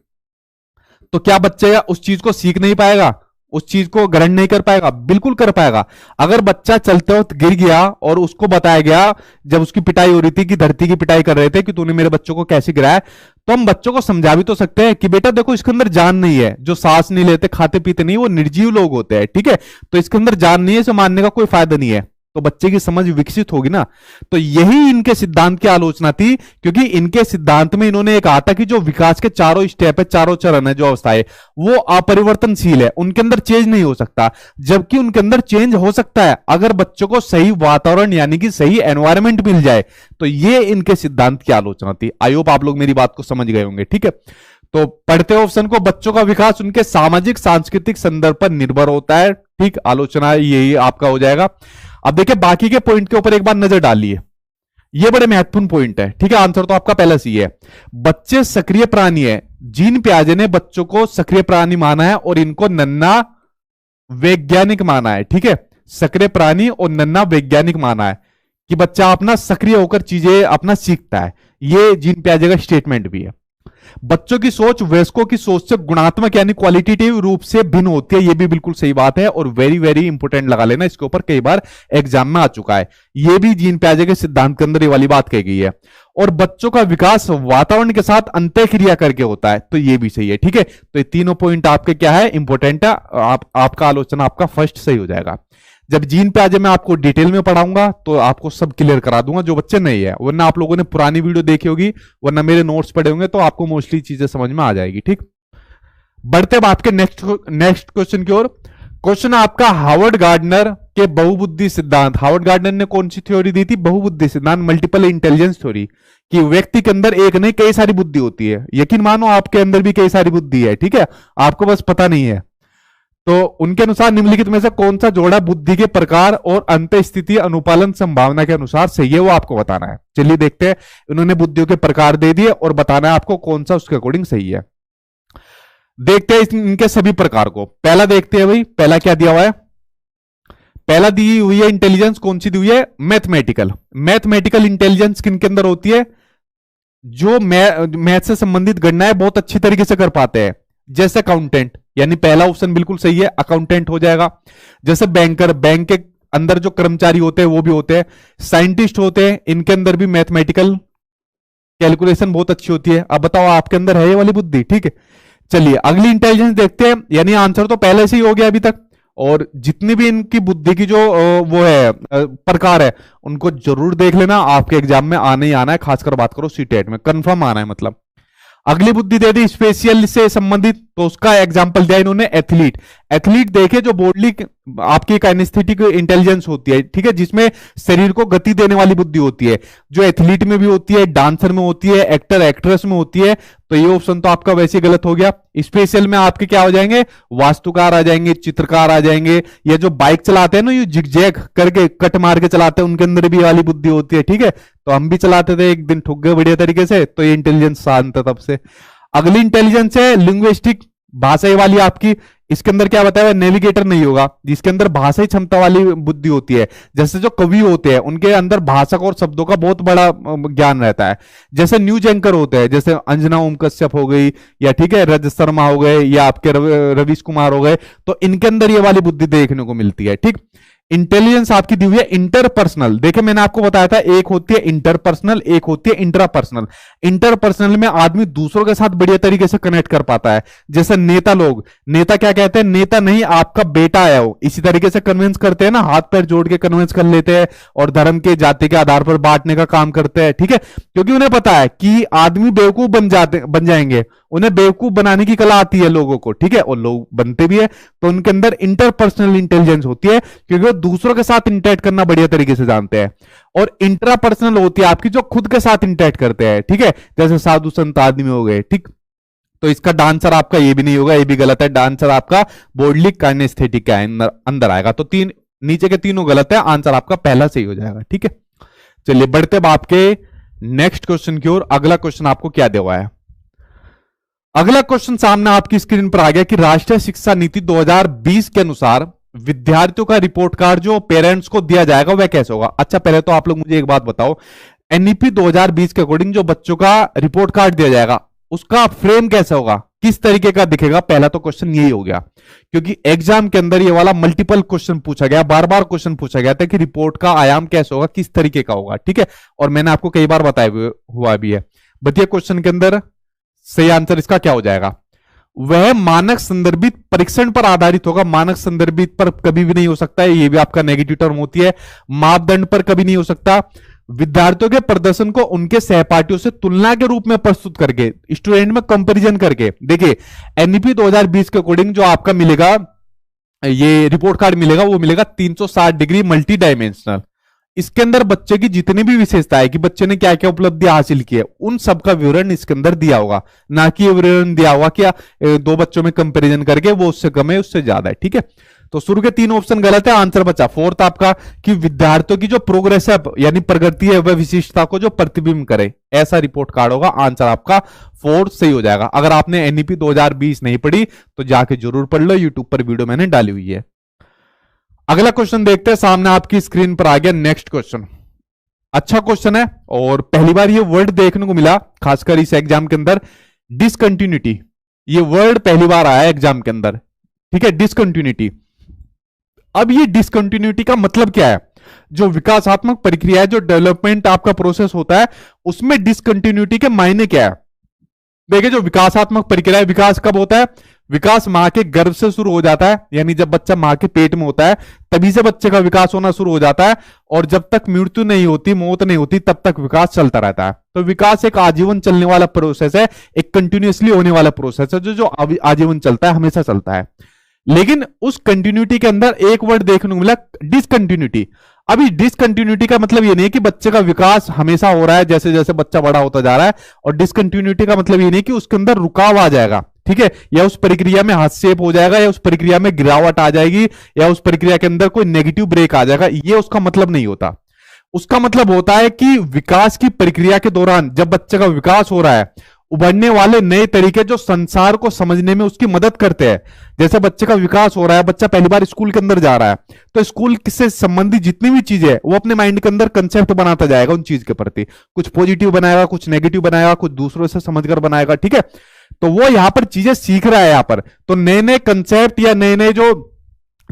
तो क्या बच्चा उस चीज को सीख नहीं पाएगा, उस चीज को ग्रहण नहीं कर पाएगा? बिल्कुल कर पाएगा। अगर बच्चा चलते वक्त गिर गया और उसको बताया गया जब उसकी पिटाई हो रही थी कि धरती की पिटाई कर रहे थे कि तूने मेरे बच्चों को कैसे गिराया, तो हम बच्चों को समझा भी तो सकते हैं कि बेटा देखो इसके अंदर जान नहीं है, जो सांस नहीं लेते खाते पीते नहीं वो निर्जीव लोग होते हैं, ठीक है, तो इसके अंदर जान नहीं है, इसे मानने का कोई फायदा नहीं है, तो बच्चे की समझ विकसित होगी ना। तो यही इनके सिद्धांत की आलोचना थी, क्योंकि इनके सिद्धांत में इन्होंने कहा था कि जो विकास के चारों स्टेप है, चारों चरण है, जो अवस्था है वो अपरिवर्तनशील है, उनके अंदर चेंज नहीं हो सकता, जबकि उनके अंदर चेंज हो सकता है अगर बच्चों को सही वातावरण यानी कि सही एनवायरमेंट मिल जाए। तो ये इनके सिद्धांत की आलोचना थी। आई होप आप लोग मेरी बात को समझ गए होंगे, ठीक है। तो पढ़ते ऑप्शन को बच्चों का विकास उनके सामाजिक सांस्कृतिक संदर्भ पर निर्भर होता है, ठीक, आलोचना यही आपका हो जाएगा। अब देखिए बाकी के पॉइंट के ऊपर एक बार नजर डालिए, ये बड़े महत्वपूर्ण पॉइंट है, ठीक है। आंसर तो आपका पहला सी है, बच्चे सक्रिय प्राणी है। जीन पियाजे ने बच्चों को सक्रिय प्राणी माना है और इनको नन्ना वैज्ञानिक माना है, ठीक है, सक्रिय प्राणी और नन्ना वैज्ञानिक माना है कि बच्चा अपना सक्रिय होकर चीजें अपना सीखता है। ये जीन पियाजे का स्टेटमेंट भी है। बच्चों की सोच वयस्कों की सोच से गुणात्मक यानी क्वालिटेटिव रूप से भिन्न होती है, यह भी बिल्कुल सही बात है और वेरी वेरी इंपोर्टेंट लगा लेना, इसके ऊपर कई बार एग्जाम में आ चुका है। यह भी जीन पियाजे के सिद्धांत के अंदर ये वाली बात कही गई है। और बच्चों का विकास वातावरण के साथ अंतःक्रिया करके होता है, तो यह भी सही है, ठीक है। तो ये तीनों पॉइंट आपके क्या है, इंपोर्टेंट है, आपका आलोचना आपका फर्स्ट सही हो जाएगा। जब जीन पियाजे मैं आपको डिटेल में पढ़ाऊंगा तो आपको सब क्लियर करा दूंगा, जो बच्चे नहीं है, वरना आप लोगों ने पुरानी वीडियो देखी होगी, वरना मेरे नोट्स पढ़े होंगे, तो आपको मोस्टली चीजें समझ में आ जाएगी, ठीक। बढ़ते अब आपके नेक्स्ट क्वेश्चन की ओर। क्वेश्चन आपका हार्वर्ड गार्डनर के बहुबुद्धि सिद्धांत। हार्वर्ड गार्डनर ने कौन सी थ्योरी दी थी? बहुबुद्धि सिद्धांत, मल्टीपल इंटेलिजेंस थ्योरी, कि व्यक्ति के अंदर एक नहीं कई सारी बुद्धि होती है। यकीन मानो आपके अंदर भी कई सारी बुद्धि है, ठीक है, आपको बस पता नहीं है। तो उनके अनुसार निम्नलिखित में से कौन सा जोड़ा बुद्धि के प्रकार और अंत स्थिति अनुपालन संभावना के अनुसार सही है, वो आपको बताना है। चलिए देखते हैं, इन्होंने बुद्धियों के प्रकार दे दिए और बताना है आपको कौन सा उसके अकॉर्डिंग सही है। देखते हैं इनके सभी प्रकार को। पहला देखते हैं भाई, पहला क्या दिया हुआ है? पहला दी हुई है इंटेलिजेंस, कौन सी दी हुई है? मैथमेटिकल। मैथमेटिकल इंटेलिजेंस किन के अंदर होती है? जो मैथ से संबंधित गणनाएं बहुत अच्छी तरीके से कर पाते हैं, जैसे अकाउंटेंट, यानी पहला ऑप्शन बिल्कुल सही है, अकाउंटेंट हो जाएगा। जैसे बैंकर, बैंक के अंदर जो कर्मचारी होते हैं वो भी होते हैं। साइंटिस्ट होते हैं, इनके अंदर भी मैथमेटिकल कैलकुलेशन बहुत अच्छी होती है। अब बताओ आपके अंदर है ये वाली बुद्धि, ठीक है। चलिए अगली इंटेलिजेंस देखते हैं, यानी आंसर तो पहले से ही हो गया अभी तक। और जितनी भी इनकी बुद्धि की जो वो है प्रकार है, उनको जरूर देख लेना, आपके एग्जाम में आने ही आना है, खासकर बात करो सीटेट में कंफर्म आना है। मतलब अगली बुद्धि दे दी स्पेशियल से संबंधित, तो उसका एग्जांपल दिया इन्होंने एथलीट। एथलीट देखे जो बॉडी आपकी काइनेस्थेटिक इंटेलिजेंस होती है, ठीक है, जिसमें शरीर को गति देने वाली बुद्धि होती है, जो एथलीट में भी होती है, डांसर में होती है, एक्टर एक्ट्रेस में होती है। तो ये ऑप्शन तो आपका वैसे गलत हो गया। स्पेशल में आपके क्या हो जाएंगे? वास्तुकार आ जाएंगे, चित्रकार आ जाएंगे, या जो बाइक चलाते हैं ना, ये जिगजैग करके कट मार के चलाते हैं, उनके अंदर भी वाली बुद्धि होती है, ठीक है। तो हम भी चलाते थे, एक दिन ठुक गए बढ़िया तरीके से, तो ये इंटेलिजेंस शांत है तब से। अगली इंटेलिजेंस है लिंग्विस्टिक, भाषा वाली आपकी, इसके अंदर क्या बताया, नेविगेटर नहीं होगा। जिसके अंदर भाषाई क्षमता वाली बुद्धि होती है, जैसे जो कवि होते हैं उनके अंदर भाषा और शब्दों का बहुत बड़ा ज्ञान रहता है। जैसे न्यूज एंकर होते हैं, जैसे अंजना ओम कश्यप हो गई, या ठीक है रजत शर्मा हो गए, या आपके रवीश कुमार हो गए, तो इनके अंदर ये वाली बुद्धि देखने को मिलती है। ठीक, इंटेलिजेंस आपकी दी हुई है इंटरपर्सनल। देखिए मैंने आपको बताया था, एक होती है इंटरपर्सनल, एक होती है इंट्रापर्सनल। इंटरपर्सनल में आदमी दूसरों के साथ बढ़िया तरीके से कनेक्ट कर पाता है। जैसे नेता लोग, नेता क्या कहते हैं, नेता नहीं आपका बेटा है वो, इसी तरीके से कन्विंस करते हैं ना, हाथ पैर जोड़ के कन्विंस कर लेते हैं और धर्म के जाति के आधार पर बांटने का काम करते हैं। ठीक है, क्योंकि उन्हें पता है कि आदमी बेवकूफ बन जाएंगे, उन्हें बेवकूफ बनाने की कला आती है लोगों को। ठीक है, और लोग बनते भी है, तो उनके अंदर इंटरपर्सनल इंटेलिजेंस होती है, क्योंकि वो दूसरों के साथ इंटरेक्ट करना बढ़िया तरीके से जानते हैं। और इंट्रापर्सनल होती है आपकी, जो खुद के साथ इंटरेक्ट करते हैं। ठीक है, जैसे साधु संत आदमी हो गए। ठीक, तो इसका डांसर आपका ये भी नहीं होगा, ये भी गलत है। डांसर आपका बोल्डली काइनेस्थेटिक का अंदर आएगा। तो तीन नीचे के तीनों गलत है, आंसर आपका पहला सही हो जाएगा। ठीक है, चलिए बढ़ते अब आपके नेक्स्ट क्वेश्चन की ओर। अगला क्वेश्चन आपको क्या दिया हुआ है? अगला क्वेश्चन सामने आपकी स्क्रीन पर आ गया कि राष्ट्रीय शिक्षा नीति 2020 के अनुसार विद्यार्थियों का रिपोर्ट कार्ड जो पेरेंट्स को दिया जाएगा वह कैसे होगा? अच्छा, पहले तो आप लोग मुझे एक बात बताओ, एनईपी 2020 के अकॉर्डिंग जो बच्चों का रिपोर्ट कार्ड दिया जाएगा उसका फ्रेम कैसा होगा, किस तरीके का दिखेगा? पहला तो क्वेश्चन यही हो गया, क्योंकि एग्जाम के अंदर ये वाला मल्टीपल क्वेश्चन पूछा गया, बार बार क्वेश्चन पूछा गया था कि रिपोर्ट का आयाम कैसे होगा, किस तरीके का होगा। ठीक है, और मैंने आपको कई बार बताया हुआ भी है। बताइए क्वेश्चन के अंदर सही आंसर इसका क्या हो जाएगा? वह मानक संदर्भित परीक्षण पर आधारित होगा। मानक संदर्भित पर कभी भी नहीं हो सकता है, ये भी आपका नेगेटिव टर्म होती है। मापदंड पर कभी नहीं हो सकता। विद्यार्थियों के प्रदर्शन को उनके सहपाठियों से तुलना के रूप में प्रस्तुत करके, स्टूडेंट में कंपैरिजन करके। देखिए एनईपी 2020 के अकॉर्डिंग जो आपका मिलेगा, ये रिपोर्ट कार्ड मिलेगा, वो मिलेगा 360 डिग्री मल्टी डायमेंशनल। इसके अंदर बच्चे की जितनी भी विशेषता है कि बच्चे ने क्या क्या उपलब्धि हासिल की है, उन सब का विवरण इसके अंदर दिया होगा, ना कि विवरण दिया होगा क्या दो बच्चों में कंपैरिजन करके वो उससे कम है उससे ज्यादा है। ठीक है, तो शुरू के तीन ऑप्शन गलत है, आंसर बचा फोर्थ आपका कि विद्यार्थियों की जो प्रोग्रेस है यानी प्रगति है वह विशिष्टता को जो प्रतिबिंब करे, ऐसा रिपोर्ट कार्ड होगा। आंसर आपका फोर्थ सही हो जाएगा। अगर आपने एनईपी 2020 नहीं पढ़ी तो जाके जरूर पढ़ लो, यूट्यूब पर वीडियो मैंने डाली हुई है। अगला क्वेश्चन देखते हैं, सामने आपकी स्क्रीन पर आ गया नेक्स्ट क्वेश्चन। अच्छा क्वेश्चन है और पहली बार ये वर्ड देखने को मिला, खासकर इस एग्जाम के अंदर, डिसकंटिन्यूटी। ये वर्ड पहली बार आया एग्जाम के अंदर। ठीक है, डिसकंटिन्यूटी। अब ये डिसकंटिन्यूटी का मतलब क्या है? जो विकासात्मक प्रक्रिया है, जो डेवलपमेंट आपका प्रोसेस होता है, उसमें डिसकंटिन्यूटी के मायने क्या है? देखिए जो विकासात्मक प्रक्रिया है, विकास कब होता है? विकास मां के गर्भ से शुरू हो जाता है, यानी जब बच्चा मां के पेट में होता है तभी से बच्चे का विकास होना शुरू हो जाता है, और जब तक मृत्यु नहीं होती, मौत नहीं होती, तब तक विकास चलता रहता है। तो विकास एक आजीवन चलने वाला प्रोसेस है, एक कंटिन्यूअसली होने वाला प्रोसेस है, जो आजीवन चलता है, हमेशा चलता है। लेकिन उस कंटिन्यूटी के अंदर एक वर्ड देखने को मिला, डिसकंटिन्यूटी। अभी डिसकंटिन्यूटी का मतलब ये नहीं है कि बच्चे का विकास हमेशा हो रहा है जैसे जैसे बच्चा बड़ा होता जा रहा है, और डिसकंटिन्यूटी का मतलब ये नहीं कि उसके अंदर रुकाव आ जाएगा। ठीक है, या उस प्रक्रिया में हस्तक्षेप हो जाएगा, या उस प्रक्रिया में गिरावट आ जाएगी, या उस प्रक्रिया के अंदर कोई नेगेटिव ब्रेक आ जाएगा, ये उसका मतलब नहीं होता। उसका मतलब होता है कि विकास की प्रक्रिया के दौरान जब बच्चे का विकास हो रहा है, उभरने वाले नए तरीके जो संसार को समझने में उसकी मदद करते हैं। जैसे बच्चे का विकास हो रहा है, बच्चा पहली बार स्कूल के अंदर जा रहा है, तो स्कूल से संबंधित जितनी भी चीजें है वो अपने माइंड के अंदर कंसेप्ट बनाता जाएगा, उन चीज के प्रति कुछ पॉजिटिव बनाएगा, कुछ नेगेटिव बनाएगा, कुछ दूसरों से समझकर बनाएगा। ठीक है, तो वो यहां पर चीजें सीख रहा है यहां पर, तो नए नए कंसेप्ट या नए नए जो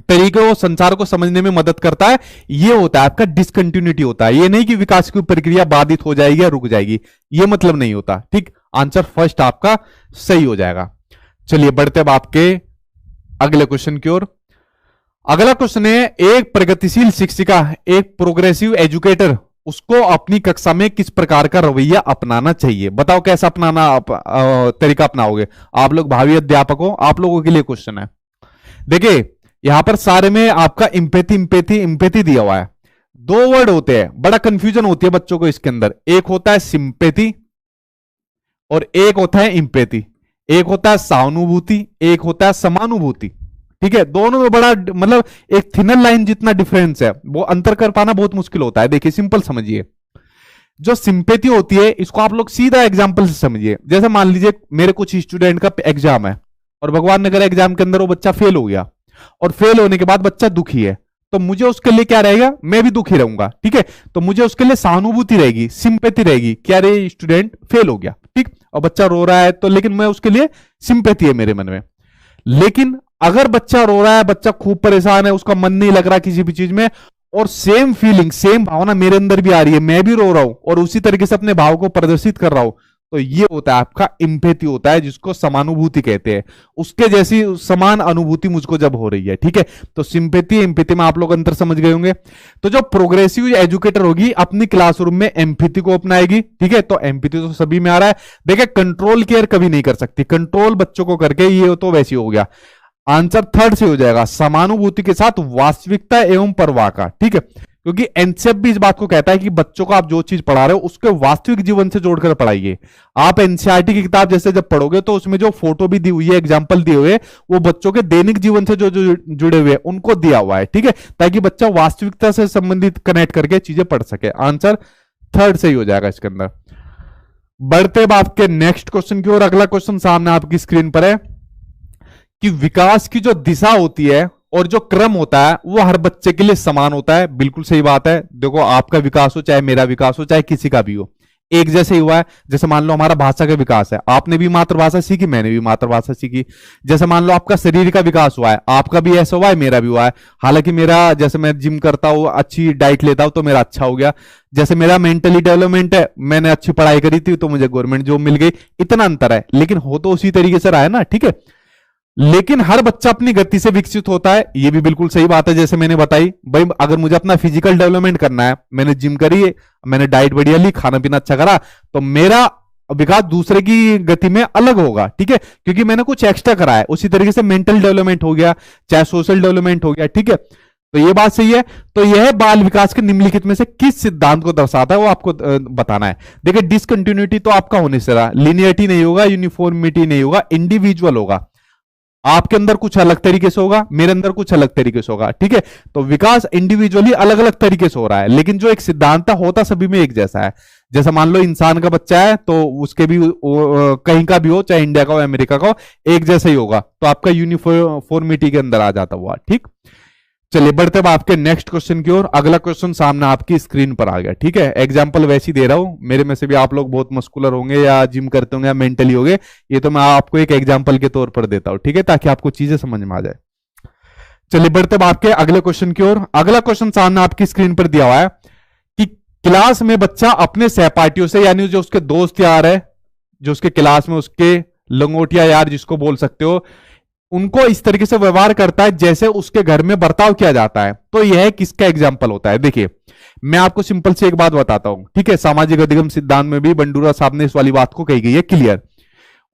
तरीके वो संसार को समझने में मदद करता है, ये होता है आपका डिसकंटिन्यूटी होता है। ये नहीं कि विकास की प्रक्रिया बाधित हो जाएगी या रुक जाएगी, ये मतलब नहीं होता। ठीक, आंसर फर्स्ट आपका सही हो जाएगा। चलिए बढ़ते अब आपके अगले क्वेश्चन की ओर। अगला क्वेश्चन है, एक प्रगतिशील शिक्षिका, एक प्रोग्रेसिव एजुकेटर, उसको अपनी कक्षा में किस प्रकार का रवैया अपनाना चाहिए? बताओ कैसा तरीका अपनाओगे आप लोग? भावी अध्यापक हो, आप लोगों के लिए क्वेश्चन है। देखिए यहां पर सारे में आपका इंपेथी दिया हुआ है। दो वर्ड होते हैं, बड़ा कंफ्यूजन होती है बच्चों को इसके अंदर। एक होता है सिंपेथी और एक होता है इंपेथी। एक होता है सहानुभूति, एक होता है समानुभूति। ठीक है, दोनों में बड़ा मतलब एक थिनर लाइन जितना डिफरेंस है, वो अंतर कर पाना बहुत मुश्किल होता है। देखिए सिंपल समझिए, जो सिंपेथी होती है इसको आप लोग सीधा एग्जांपल से समझिए। जैसे मान लीजिए मेरे कुछ स्टूडेंट का एग्जाम है और भगवान ने करा एग्जाम के अंदर वो बच्चा फेल हो गया, और फेल होने के बाद बच्चा दुखी है, तो मुझे उसके लिए क्या रहेगा, मैं भी दुखी रहूंगा, ठीक है। तो मुझे उसके लिए सहानुभूति रहेगी, सिंपैथी रहेगी, क्या रे स्टूडेंट फेल हो गया, ठीक, और बच्चा रो रहा है, तो लेकिन मैं उसके लिए सिंपैथी है मेरे मन में। लेकिन अगर बच्चा रो रहा है, बच्चा खूब परेशान है, उसका मन नहीं लग रहा किसी भी चीज में, और सेम फीलिंग सेम भावना मेरे अंदर भी आ रही है, मैं भी रो रहा हूं और उसी तरीके से अपने भाव को प्रदर्शित कर रहा हूं, तो ये होता है आपका इम्पैथी होता है, जिसको समानुभूति कहते हैं। उसके जैसी समान अनुभूति मुझको जब हो रही है, ठीक है। तो सिंपैथी एम्पैथी में आप लोग अंतर समझ गए होंगे। तो जो प्रोग्रेसिव एजुकेटर होगी अपनी क्लासरूम में एम्पैथी को अपनाएगी, ठीक है। तो एम्पैथी तो सभी में आ रहा है। देखिए कंट्रोल केयर कभी नहीं कर सकती, कंट्रोल बच्चों को करके ये तो वैसे हो गया। आंसर थर्ड से हो जाएगा, समानुभूति के साथ वास्तविकता एवं परवाह का, ठीक है। क्योंकि एनसीएफ भी इस बात को कहता है कि बच्चों को आप जो चीज पढ़ा रहे हो उसके वास्तविक जीवन से जोड़कर पढ़ाइए। आप एनसीईआरटी की किताब जैसे जब पढ़ोगे तो उसमें जो फोटो भी दी हुई है, एग्जांपल दिए हुए, वो बच्चों के दैनिक जीवन से जो जुड़े हुए हैं उनको दिया हुआ है, ठीक है, ताकि बच्चा वास्तविकता से संबंधित कनेक्ट करके चीजें पढ़ सके। आंसर थर्ड से ही हो जाएगा इसके अंदर। बढ़ते बात के नेक्स्ट क्वेश्चन की ओर। अगला क्वेश्चन सामने आपकी स्क्रीन पर है कि विकास की जो दिशा होती है और जो क्रम होता है वो हर बच्चे के लिए समान होता है। बिल्कुल सही बात है। देखो आपका विकास हो चाहे मेरा विकास हो चाहे किसी का भी हो, एक जैसे ही हुआ है। जैसे मान लो हमारा भाषा का विकास है, आपने भी मातृभाषा सीखी, मैंने भी मातृभाषा सीखी। जैसे मान लो आपका शरीर का विकास हुआ है, आपका भी ऐसा हुआ है, मेरा भी हुआ है। हालांकि मेरा, जैसे मैं जिम करता हूँ, अच्छी डाइट लेता हूं तो मेरा अच्छा हो गया। जैसे मेरा मेंटली डेवलपमेंट है, मैंने अच्छी पढ़ाई करी थी तो मुझे गवर्नमेंट जॉब मिल गई। इतना अंतर है, लेकिन हो तो उसी तरीके से रहा है ना, ठीक है। लेकिन हर बच्चा अपनी गति से विकसित होता है, ये भी बिल्कुल सही बात है। जैसे मैंने बताई भाई, अगर मुझे अपना फिजिकल डेवलपमेंट करना है, मैंने जिम करी है, मैंने डाइट बढ़िया ली, खाना पीना अच्छा करा, तो मेरा विकास दूसरे की गति में अलग होगा, ठीक है, क्योंकि मैंने कुछ एक्स्ट्रा करा है। उसी तरीके से मेंटल डेवलपमेंट हो गया, चाहे सोशल डेवलपमेंट हो गया, ठीक है। तो ये बात सही है। तो यह बाल विकास के निम्नलिखित में से किस सिद्धांत को दर्शाता है, वो आपको बताना है। देखिए डिसकंटिन्यूटी तो आपका होने से रहा, लिनियरिटी नहीं होगा, यूनिफॉर्मिटी नहीं होगा, इंडिविजुअल होगा। आपके अंदर कुछ अलग तरीके से होगा, मेरे अंदर कुछ अलग तरीके से होगा, ठीक है। तो विकास इंडिविजुअली अलग अलग तरीके से हो रहा है, लेकिन जो एक सिद्धांत होता सभी में एक जैसा है। जैसे मान लो इंसान का बच्चा है तो उसके भी कहीं का भी हो, चाहे इंडिया का हो अमेरिका का हो, एक जैसा ही होगा। तो आपका यूनिफॉर्मिटी के अंदर आ जाता हुआ, ठीक। चलिए बढ़ते हैं आपके नेक्स्ट क्वेश्चन की ओर। अगला क्वेश्चन सामने आपकी स्क्रीन पर आ गया, ठीक है। एग्जांपल वैसे ही दे रहा हूं, मेरे में से भी आप लोग बहुत मस्कुलर होंगे या जिम करते होंगे या मेंटली होंगे, ये तो मैं आपको एक एग्जांपल के तौर पर देता हूं, ठीक है, ताकि आपको चीजें समझ में आ जाए। चलिए बढ़ते हैं आपके अगले क्वेश्चन की ओर। अगला क्वेश्चन सामने आपकी स्क्रीन पर दिया हुआ है कि क्लास में बच्चा अपने सहपाठियों से, यानी जो उसके दोस्त यार है, जो उसके क्लास में उसके लंगोटिया यार जिसको बोल सकते हो, उनको इस तरीके से व्यवहार करता है जैसे उसके घर में बर्ताव किया जाता है। तो यह किसका एग्जाम्पल होता है? देखिए मैं आपको सिंपल से एक बात बताता हूं, ठीक है। सामाजिक अधिगम सिद्धांत में भी बंडूरा साहब ने इस वाली बात को कही गई है क्लियर।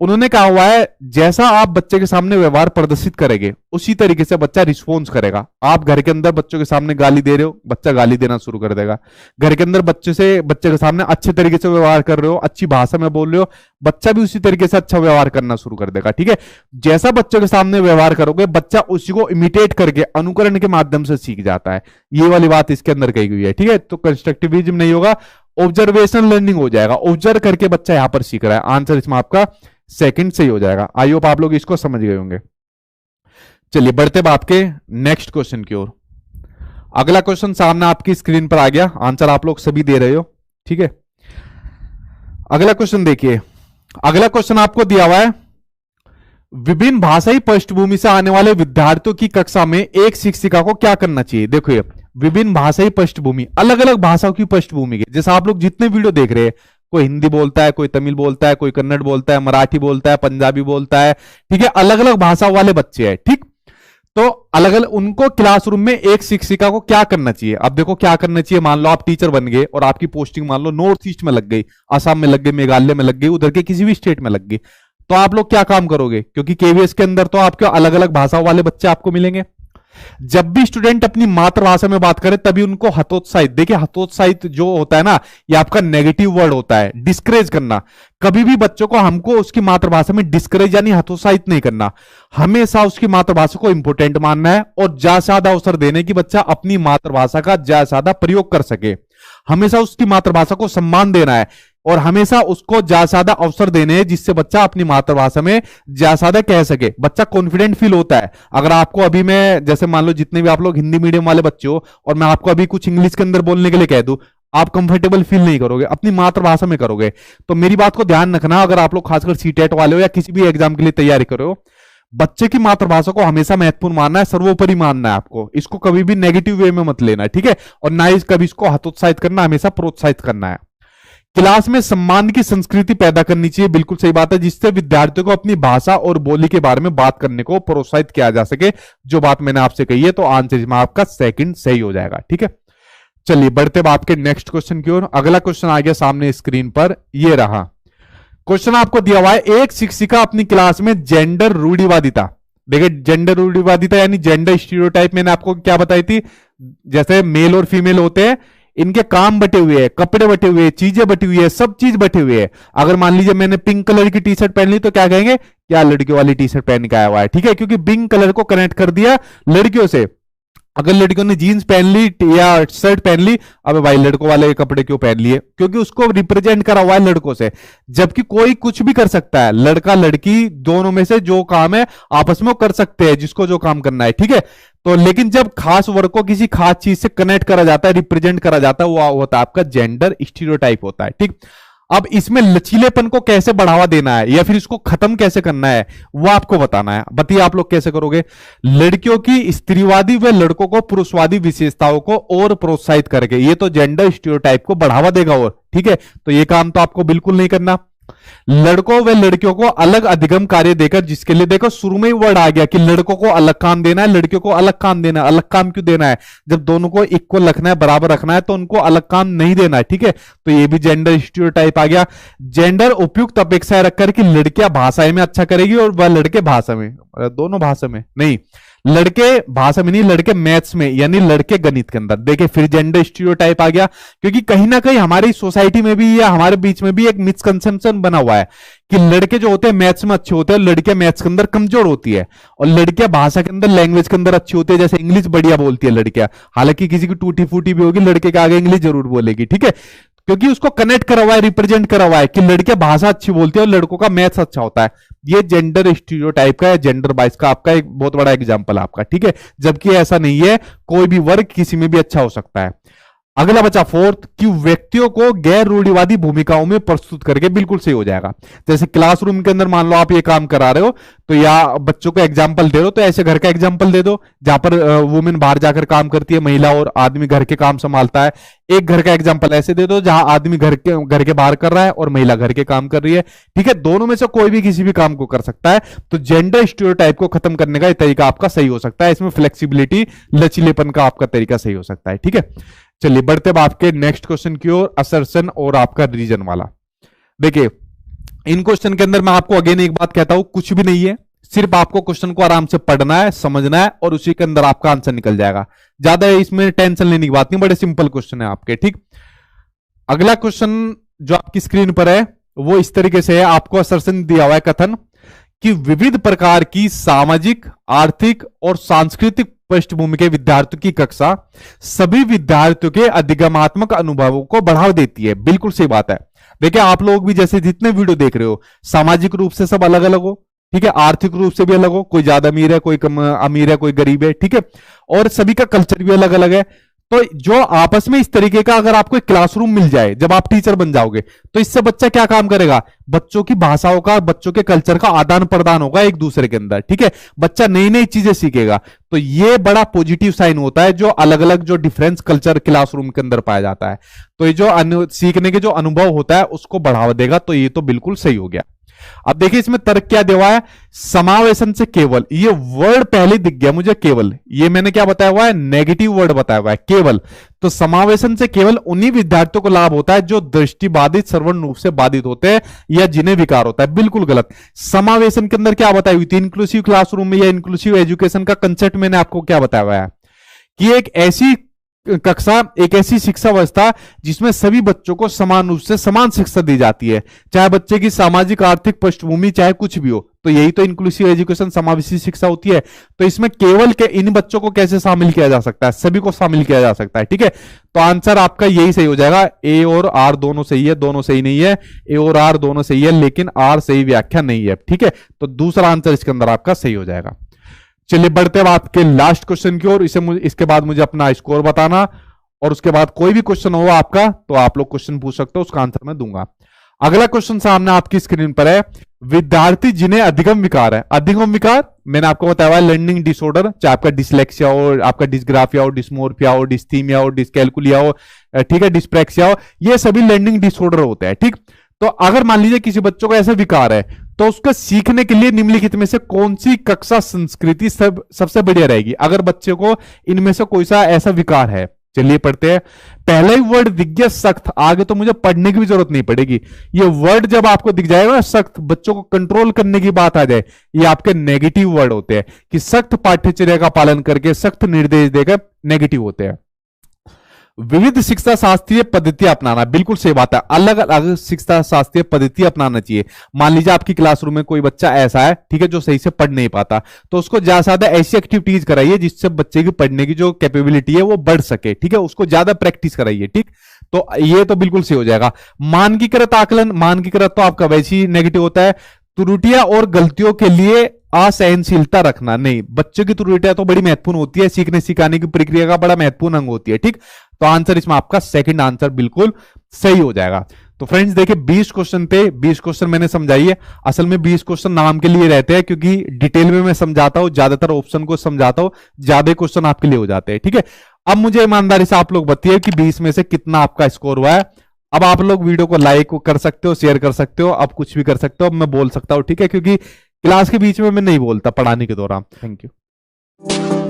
उन्होंने कहा हुआ है जैसा आप बच्चे के सामने व्यवहार प्रदर्शित करेंगे उसी तरीके से बच्चा रिस्पॉन्स करेगा। आप घर के अंदर बच्चों के सामने गाली दे रहे हो, बच्चा गाली देना शुरू कर देगा। घर के अंदर बच्चे के सामने अच्छे तरीके से व्यवहार कर रहे हो, अच्छी भाषा में बोल रहे हो, बच्चा भी उसी तरीके से अच्छा व्यवहार करना शुरू कर देगा, ठीक है। जैसा बच्चों के सामने व्यवहार करोगे बच्चा उसी को इमिटेट करके अनुकरण के माध्यम से सीख जाता है। ये वाली बात इसके अंदर कही गई है, ठीक है। तो कंस्ट्रक्टिविज्म नहीं होगा, ऑब्जर्वेशन लर्निंग हो जाएगा। ऑब्जर्व करके बच्चा यहां पर सीख रहा है। आंसर इसमें आपका सेकंड सही हो जाएगा। आई होप आप लोग इसको समझ गए होंगे। चलिए बढ़ते बात के नेक्स्ट क्वेश्चन की ओर। अगला क्वेश्चन सामने आपकी स्क्रीन पर आ गया, आंसर आप लोग सभी दे रहे हो, ठीक है। अगला क्वेश्चन देखिए। अगला क्वेश्चन आपको दिया हुआ है, विभिन्न भाषाई पृष्ठभूमि से आने वाले विद्यार्थियों की कक्षा में एक शिक्षिका को क्या करना चाहिए। देखो ये विभिन्न भाषाई पृष्ठभूमि, अलग अलग भाषाओं की पृष्ठभूमि के, जैसे आप लोग जितने वीडियो देख रहे हैं, कोई हिंदी बोलता है, कोई तमिल बोलता है, कोई कन्नड़ बोलता है, मराठी बोलता है, पंजाबी बोलता है, ठीक है। अलग अलग भाषा वाले बच्चे हैं, ठीक। तो अलग अलग उनको क्लासरूम में एक शिक्षिका को क्या करना चाहिए। अब देखो क्या करना चाहिए, मान लो आप टीचर बन गए और आपकी पोस्टिंग मान लो नॉर्थ ईस्ट में लग गई, असम में लग गई, मेघालय में लग गई, उधर के किसी भी स्टेट में लग गई, तो आप लोग क्या काम करोगे? क्योंकि केवीएस के अंदर तो आपके अलग अलग भाषा वाले बच्चे आपको मिलेंगे। जब भी स्टूडेंट अपनी मातृभाषा में बात करे तभी उनको हतोत्साहित, देखिए हतोत्साहित जो होता है ना, ये आपका नेगेटिव वर्ड होता है, डिस्करेज करना। कभी भी बच्चों को हमको उसकी मातृभाषा में डिस्करेज यानी हतोत्साहित नहीं करना, हमेशा उसकी मातृभाषा को इंपोर्टेंट मानना है और ज्यादा से ज्यादा अवसर देने की बच्चा अपनी मातृभाषा का ज्यादा से ज्यादा प्रयोग कर सके। हमेशा उसकी मातृभाषा को सम्मान देना है। और हमेशा उसको ज्यादा से ज्यादा अवसर देने हैं जिससे बच्चा अपनी मातृभाषा में ज्यादा से ज्यादा कह सके, बच्चा कॉन्फिडेंट फील होता है। अगर आपको अभी मैं जैसे मान लो जितने भी आप लोग हिंदी मीडियम वाले बच्चे हो और मैं आपको अभी कुछ इंग्लिश के अंदर बोलने के लिए कह दूं, आप कंफर्टेबल फील नहीं करोगे, अपनी मातृभाषा में करोगे। तो मेरी बात को ध्यान रखना, अगर आप लोग खासकर सीटेट वाले हो या किसी भी एग्जाम के लिए तैयारी कर रहे हो, बच्चे की मातृभाषा को हमेशा महत्वपूर्ण मानना है, सर्वोपरि मानना है आपको। इसको कभी भी नेगेटिव वे में मत लेना, ठीक है। और ना ही कभी इसको हतोत्साहित करना, हमेशा प्रोत्साहित करना है। क्लास में सम्मान की संस्कृति पैदा करनी चाहिए, बिल्कुल सही बात है, जिससे विद्यार्थियों को अपनी भाषा और बोली के बारे में बात करने को प्रोत्साहित किया जा सके। जो बात मैंने आपसे कही है, तो आंसर में आपका सेकंड सही हो जाएगा, ठीक है। चलिए बढ़ते बात के नेक्स्ट क्वेश्चन की ओर। अगला क्वेश्चन आ गया सामने स्क्रीन पर, ये रहा क्वेश्चन आपको दिया हुआ है, एक शिक्षिका अपनी क्लास में जेंडर रूढ़िवादिता, देखिए जेंडर रूढ़िवादिता यानी जेंडर स्टीरियोटाइप मैंने आपको क्या बताई थी, जैसे मेल और फीमेल होते हैं, इनके काम बटे हुए हैं, कपड़े बटे हुए हैं, चीजें बटी हुई है, सब चीज बटे हुए है। अगर मान लीजिए मैंने पिंक कलर की टी शर्ट पहन ली तो क्या कहेंगे, क्या लड़कियों वाली टी शर्ट पहन के आया हुआ है, ठीक है, क्योंकि पिंक कलर को कनेक्ट कर दिया लड़कियों से। अगर लड़कियों ने जीन्स पहन ली या शर्ट पहन ली, अबे भाई लड़कों वाले कपड़े क्यों पहन लिए, क्योंकि उसको रिप्रेजेंट करा हुआ है लड़कों से। जबकि कोई कुछ भी कर सकता है, लड़का लड़की दोनों में से जो काम है आपस में वो कर सकते हैं, जिसको जो काम करना है, ठीक है। तो लेकिन जब खास वर्ग को किसी खास चीज से कनेक्ट करा जाता है, रिप्रेजेंट करा जाता है, वो होता है आपका जेंडर स्टीरियोटाइप होता है, ठीक। अब इसमें लचीलेपन को कैसे बढ़ावा देना है या फिर इसको खत्म कैसे करना है, वो आपको बताना है। बताइए आप लोग कैसे करोगे। लड़कियों की स्त्रीवादी व लड़कों को पुरुषवादी विशेषताओं को और प्रोत्साहित करके, ये तो जेंडर स्टीरियोटाइप को बढ़ावा देगा और, ठीक है। तो ये काम तो आपको बिल्कुल नहीं करना। लड़कों व लड़कियों को अलग अधिगम कार्य देकर, जिसके लिए देखो शुरू में ही वर्ड आ गया कि लड़कों को अलग काम देना है, लड़कियों को अलग काम देना है। अलग काम क्यों देना है, जब दोनों को इक्वल रखना है, बराबर रखना है, तो उनको अलग काम नहीं देना है, ठीक है। तो ये भी जेंडर स्टीरियोटाइप आ गया। जेंडर उपयुक्त अपेक्षाएं रखकर कि लड़कियां भाषा में अच्छा करेगी और वह लड़के भाषा में, दोनों भाषा में नहीं, लड़के भाषा में नहीं, लड़के मैथ्स में यानी लड़के गणित के अंदर। देखिए फिर जेंडर स्टीरियोटाइप आ गया, क्योंकि कहीं ना कहीं हमारी सोसाइटी में भी या हमारे बीच में भी एक मिसकंसेप्शन बना हुआ है कि लड़के जो होते हैं मैथ्स में अच्छे होते हैं, लड़कियां मैथ्स के अंदर कमजोर होती है, और लड़कियां भाषा के अंदर, लैंग्वेज के अंदर अच्छी होती है, जैसे इंग्लिश बढ़िया बोलती है लड़कियां, हालांकि किसी की टूटी फूटी भी होगी, लड़के के आगे इंग्लिश जरूर बोलेगी, ठीक है, क्योंकि उसको कनेक्ट करा हुआ है, रिप्रेजेंट करा हुआ है कि लड़कियां भाषा अच्छी बोलती है और लड़कों का मैथ्स अच्छा होता है। ये जेंडर स्टीरियोटाइप का है, जेंडर बाइस का आपका एक बहुत बड़ा एग्जांपल आपका, ठीक है। जबकि ऐसा नहीं है, कोई भी वर्ग किसी में भी अच्छा हो सकता है। अगला बचा फोर्थ कि व्यक्तियों को गैर रूढ़िवादी भूमिकाओं में प्रस्तुत करके, बिल्कुल सही हो जाएगा। जैसे क्लासरूम के अंदर मान लो आप ये काम करा रहे हो, तो या बच्चों को एग्जाम्पल दे दो, तो ऐसे घर का एग्जाम्पल दे दो जहां पर वुमेन बाहर जाकर काम करती है, महिला और आदमी घर के काम संभालता है। एक घर का एग्जाम्पल ऐसे दे दो जहां आदमी घर के बाहर कर रहा है और महिला घर के काम कर रही है, ठीक है। दोनों में से कोई भी किसी भी काम को कर सकता है। तो जेंडर स्टीरियोटाइप को खत्म करने का ये तरीका आपका सही हो सकता है। इसमें फ्लेक्सिबिलिटी, लचीलेपन का आपका तरीका सही हो सकता है, ठीक है। चलिए बढ़ते अब आपके नेक्स्ट क्वेश्चन की ओर, असर्शन और आपका रीजन वाला। देखिए इन क्वेश्चन के अंदर मैं आपको अगेन एक बात कहता हूं, कुछ भी नहीं है, सिर्फ आपको क्वेश्चन को आराम से पढ़ना है, समझना है और उसी के अंदर आपका आंसर निकल जाएगा। ज्यादा इसमें टेंशन लेने की बात नहीं, बड़े सिंपल क्वेश्चन है आपके, ठीक। अगला क्वेश्चन जो आपकी स्क्रीन पर है वो इस तरीके से है, आपको असर्शन दिया हुआ है कथन कि विविध प्रकार की सामाजिक, आर्थिक और सांस्कृतिक पृष्ठभूमि के विद्यार्थियों की कक्षा सभी विद्यार्थियों के अधिगमात्मक अनुभवों को बढ़ावा देती है। बिल्कुल सही बात है। देखिए आप लोग भी जैसे जितने वीडियो देख रहे हो, सामाजिक रूप से सब अलग अलग हो, ठीक है, आर्थिक रूप से भी अलग हो, कोई ज्यादा अमीर है, कोई कम अमीर है, कोई गरीब है, ठीक है, और सभी का कल्चर भी अलग अलग है। तो जो आपस में इस तरीके का अगर आपको एक क्लासरूम मिल जाए, जब आप टीचर बन जाओगे, तो इससे बच्चा क्या काम करेगा, बच्चों की भाषाओं का, बच्चों के कल्चर का आदान प्रदान होगा एक दूसरे के अंदर, ठीक है। बच्चा नई नई चीजें सीखेगा। तो ये बड़ा पॉजिटिव साइन होता है, जो अलग अलग जो डिफरेंस कल्चर क्लासरूम के अंदर पाया जाता है। तो ये जो सीखने के जो अनुभव होता है उसको बढ़ावा देगा। तो ये तो बिल्कुल सही हो गया। अब देखिए इसमें तर्क क्या दिया हुआ है, समावेशन से केवल, ये वर्ड पहले दिख गया मुझे, केवल, ये मैंने क्या बताया हुआ है, नेगेटिव वर्ड बताया हुआ है, केवल। तो समावेशन से केवल उन्हीं विद्यार्थियों को लाभ होता है जो दृष्टिबाधित, श्रवण रूप से बाधित होते हैं या जिन्हें विकार होता है। बिल्कुल गलत। समावेशन के अंदर क्या बताई हुई थी, इंक्लूसिव क्लासरूम में या इंक्लूसिव एजुकेशन का कंसेप्ट मैंने आपको क्या बताया हुआ है कि एक ऐसी कक्षा एक ऐसी शिक्षा व्यवस्था जिसमें सभी बच्चों को समान रूप से समान शिक्षा दी जाती है, चाहे बच्चे की सामाजिक आर्थिक पृष्ठभूमि चाहे कुछ भी हो। तो यही तो इंक्लूसिव एजुकेशन, समावेशी शिक्षा होती है। तो इसमें केवल के इन बच्चों को कैसे शामिल किया जा सकता है, सभी को शामिल किया जा सकता है। ठीक है, तो आंसर आपका यही सही हो जाएगा। ए और आर दोनों सही है, दोनों सही नहीं है। ए और आर दोनों सही है, लेकिन आर सही व्याख्या नहीं है। ठीक है, तो दूसरा आंसर इसके अंदर आपका सही हो जाएगा। चलिए बढ़ते हैं आपके लास्ट क्वेश्चन की ओर। इसके बाद मुझे अपना स्कोर बताना, और उसके बाद कोई भी क्वेश्चन हो आपका तो आप लोग क्वेश्चन पूछ सकते हो, उसका आंसर मैं दूंगा। अगला क्वेश्चन सामने आपकी स्क्रीन पर है। विद्यार्थी जिन्हें अधिगम विकार है, अधिगम विकार मैंने आपको बताया है लर्निंग डिसऑर्डर, चाहे आपका डिसलेक्सिया हो, आपका डिसग्राफिया हो, डिस्मोर्फिया हो, डिस्थीमिया हो, डिसकैलकुलिया हो, ठीक है, डिस्प्रैक्सिया हो, ये सभी लर्निंग डिसऑर्डर होते हैं। ठीक, तो अगर मान लीजिए किसी बच्चों को ऐसा विकार है तो उसको सीखने के लिए निम्नलिखित में से कौन सी कक्षा संस्कृति सबसे बढ़िया रहेगी, अगर बच्चे को इनमें से कोई सा ऐसा विकार है। चलिए पढ़ते हैं। पहला ही वर्ड दिख गया सख्त, आगे तो मुझे पढ़ने की भी जरूरत नहीं पड़ेगी। ये वर्ड जब आपको दिख जाएगा सख्त, बच्चों को कंट्रोल करने की बात आ जाए, ये आपके नेगेटिव वर्ड होते हैं कि सख्त पाठ्यचर्या का पालन करके सख्त निर्देश देकर नेगेटिव होते हैं। विविध शिक्षा शास्त्रीय पद्धतियां अपनाना, बिल्कुल सही बात है, अलग अलग शिक्षा शास्त्रीय पद्धति अपनाना चाहिए। मान लीजिए आपकी क्लासरूम में कोई बच्चा ऐसा है, ठीक है, जो सही से पढ़ नहीं पाता, तो उसको ज्यादा से ज्यादा ऐसी एक्टिविटीज कराइए जिससे बच्चे की पढ़ने की जो कैपेबिलिटी है वो बढ़ सके। ठीक है, उसको ज्यादा प्रैक्टिस कराइए। ठीक, तो ये तो बिल्कुल सही हो जाएगा। मानकीकृत आकलन, मानकीकृत तो आपका वैसे ही नेगेटिव होता है। त्रुटियां और गलतियों के लिए असहनशीलता रखना, नहीं, बच्चों की त्रुटियां तो बड़ी महत्वपूर्ण होती है, सीखने सिखाने की प्रक्रिया का बड़ा महत्वपूर्ण अंग होती है। ठीक, तो आंसर इसमें आपका सेकंड आंसर बिल्कुल सही हो जाएगा। तो फ्रेंड्स देखिए 20 क्वेश्चन थे, 20 क्वेश्चन मैंने समझाइए। असल में 20 क्वेश्चन नाम के लिए रहते हैं, क्योंकि डिटेल में मैं समझाता हूं, ज्यादातर ऑप्शन को समझाता हूं, ज्यादा क्वेश्चन आपके लिए हो जाते हैं। ठीक है, अब मुझे ईमानदारी से आप लोग बताइए कि 20 में से कितना आपका स्कोर हुआ है। अब आप लोग वीडियो को लाइक कर सकते हो, शेयर कर सकते हो, अब कुछ भी कर सकते हो, अब मैं बोल सकता हूं। ठीक है, क्योंकि क्लास के बीच में मैं नहीं बोलता पढ़ाने के दौरान। Thank you.